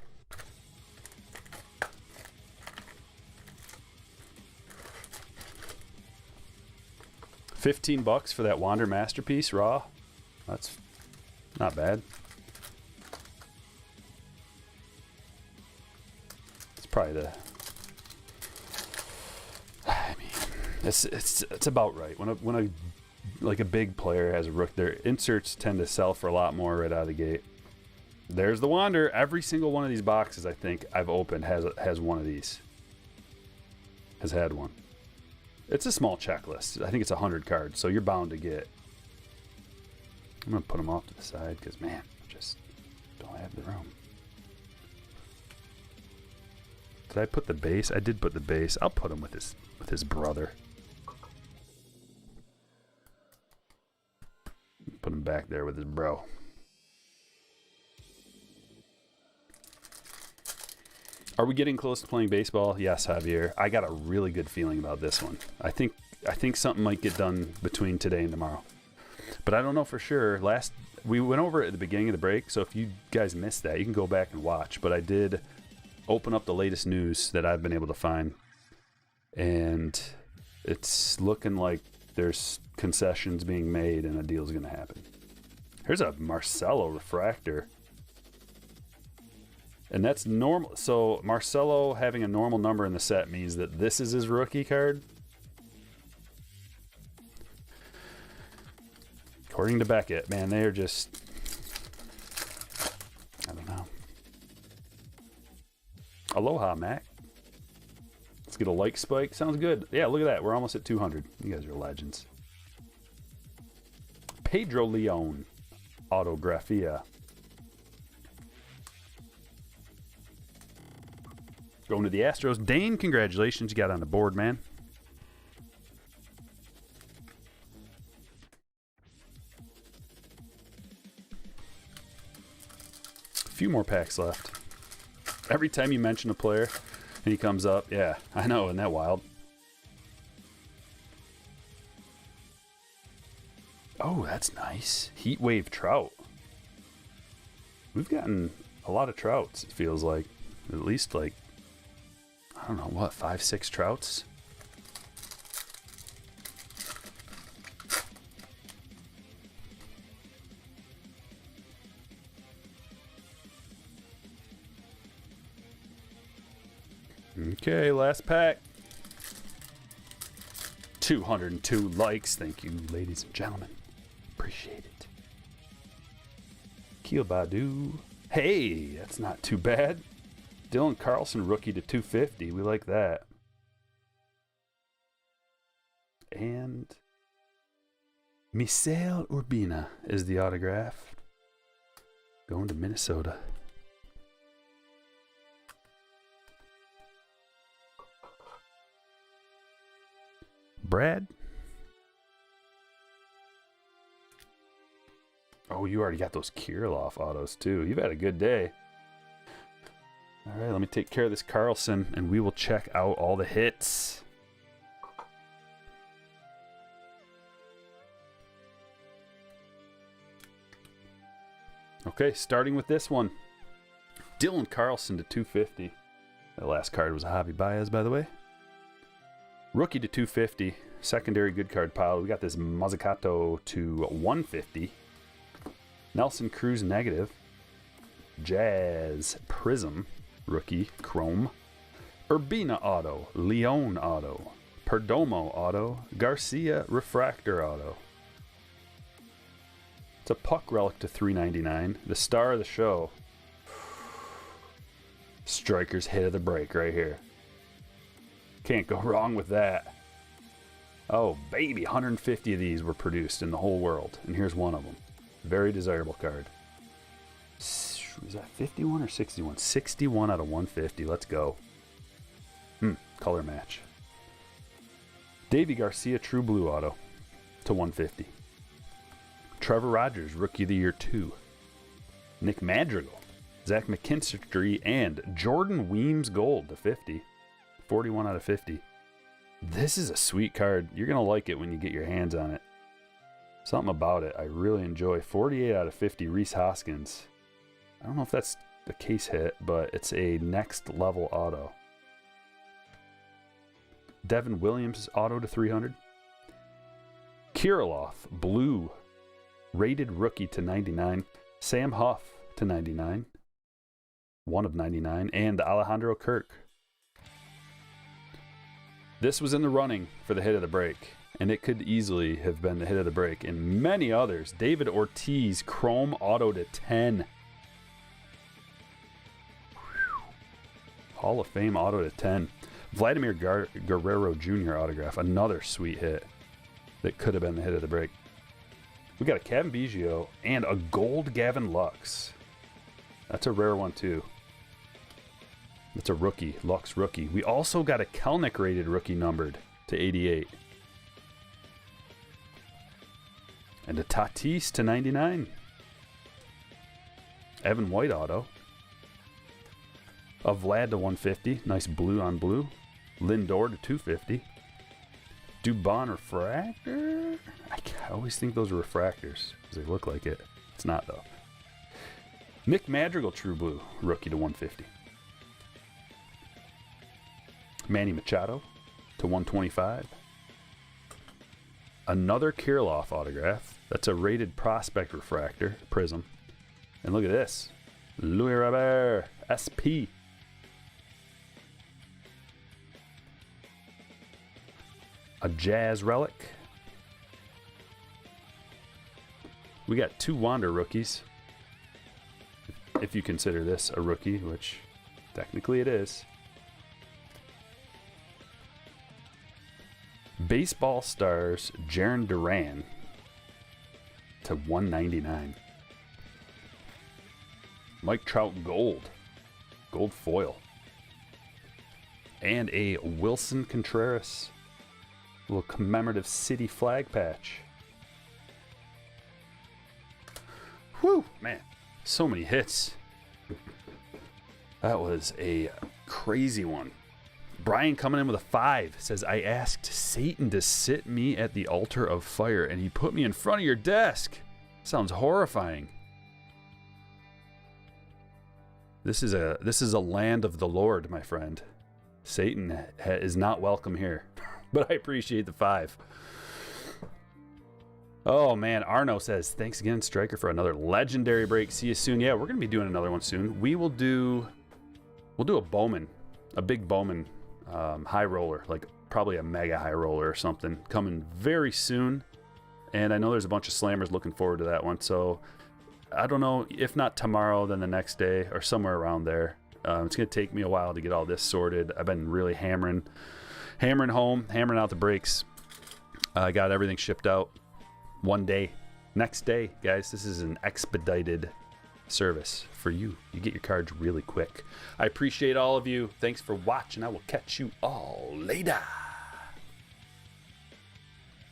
$15 for that Wander Masterpiece raw. That's not bad. It's probably the. I mean, it's about right. When a like a big player has a rook, their inserts tend to sell for a lot more right out of the gate. There's the Wander. Every single one of these boxes I think I've opened has one of these. Has had one. It's a small checklist. I think it's 100 cards, so you're bound to get. I'm gonna put them off to the side because man, I just don't have the room. Did I put the base? I did put the base. I'll put him with his brother. Put him back there with his bro. Are we getting close to playing baseball? Yes, Javier. I got a really good feeling about this one. I think something might get done between today and tomorrow. But I don't know for sure. We went over it at the beginning of the break, so if you guys missed that, you can go back and watch. But I did open up the latest news that I've been able to find. And it's looking like there's concessions being made and a deal's going to happen. Here's a Marcelo refractor. And that's normal. So Marcelo having a normal number in the set means that this is his rookie card. According to Beckett, man, they are just, I don't know. Aloha, Mac. Let's get a like spike. Sounds good. Yeah, look at that. We're almost at 200. You guys are legends. Pedro Leon. Autographia. Going to the Astros. Dane, congratulations. You got on the board, man. A few more packs left. Every time you mention a player and he comes up, yeah, I know, isn't that wild? Oh, that's nice. Heat Wave Trout. We've gotten a lot of Trouts, it feels like. At least like, I don't know, what, 5, 6 Trouts? Okay, last pack. 202 likes. Thank you, ladies and gentlemen. Appreciate it. Keel Badu. Hey, that's not too bad. Dylan Carlson, rookie to 250. We like that. And Misael Urbina is the autograph. Going to Minnesota. Brad? Oh, you already got those Kirilloff autos too. You've had a good day. All right, let me take care of this Carlson and we will check out all the hits. Okay, starting with this one. Dylan Carlson to 250. That last card was a Javi Baez, by the way. Rookie to 250. Secondary good card pile. We got this Mazzucato to 150. Nelson Cruz negative. Jazz Prism. Rookie Chrome. Urbina auto. Leon auto. Perdomo auto. Garcia Refractor auto. It's a Puck relic to 399. The star of the show. Striker's hit of the break right here. Can't go wrong with that. Oh, baby. 150 of these were produced in the whole world. And here's one of them. Very desirable card. Is that 51 or 61? 61 out of 150. Let's go. Color match. Davy Garcia, True Blue auto to 150. Trevor Rogers, Rookie of the Year 2. Nick Madrigal, Zach McKinstry, and Jordan Weems Gold to 50. 41 out of 50. This is a sweet card. You're going to like it when you get your hands on it. Something about it I really enjoy. 48 out of 50, Rhys Hoskins. I don't know if that's the case hit, but it's a next level auto. Devin Williams auto to 300. Kirilloff, blue. Rated rookie to 99. Sam Huff to 99. 1 of 99. And Alejandro Kirk. This was in the running for the hit of the break, and it could easily have been the hit of the break. And many others. David Ortiz, Chrome auto to 10. Hall of Fame auto to 10. Vladimir Guerrero Jr. autograph. Another sweet hit that could have been the hit of the break. We got a Kevin Biggio and a gold Gavin Lux. That's a rare one too. It's a rookie, Lux rookie. We also got a Kelnick rated rookie numbered to 88. And a Tatis to 99. Evan White auto. A Vlad to 150. Nice blue on blue. Lindor to 250. Dubon refractor? I always think those are refractors because they look like it. It's not though. Nick Madrigal True Blue, rookie to 150. Manny Machado to 125. Another Kirilloff autograph. That's a rated prospect refractor, Prism. And look at this. Louis Robert, SP. A Jazz relic. We got 2 Wander rookies. If you consider this a rookie, which technically it is. Baseball Stars, Jarren Duran to 199. Mike Trout gold. Gold foil. And a Wilson Contreras. Little commemorative city flag patch. Whew, man. So many hits. That was a crazy one. Brian coming in with a 5 says, I asked Satan to sit me at the altar of fire and he put me in front of your desk. Sounds horrifying. This is a land of the Lord, my friend. Satan is not welcome here. But I appreciate the 5. Oh man, Arno says, thanks again, Striker, for another legendary break. See you soon. Yeah, we're gonna be doing another one soon. We'll do a Bowman, a big Bowman high roller, like probably a mega high roller or something, coming very soon. And I know there's a bunch of slammers looking forward to that one. So I don't know, if not tomorrow, then the next day or somewhere around there. It's going to take me a while to get all this sorted. I've been really hammering out the brakes. I got everything shipped out one day. Next day, guys, this is an expedited service for you. You get your cards really quick. I appreciate all of you. Thanks for watching. I will catch you all later.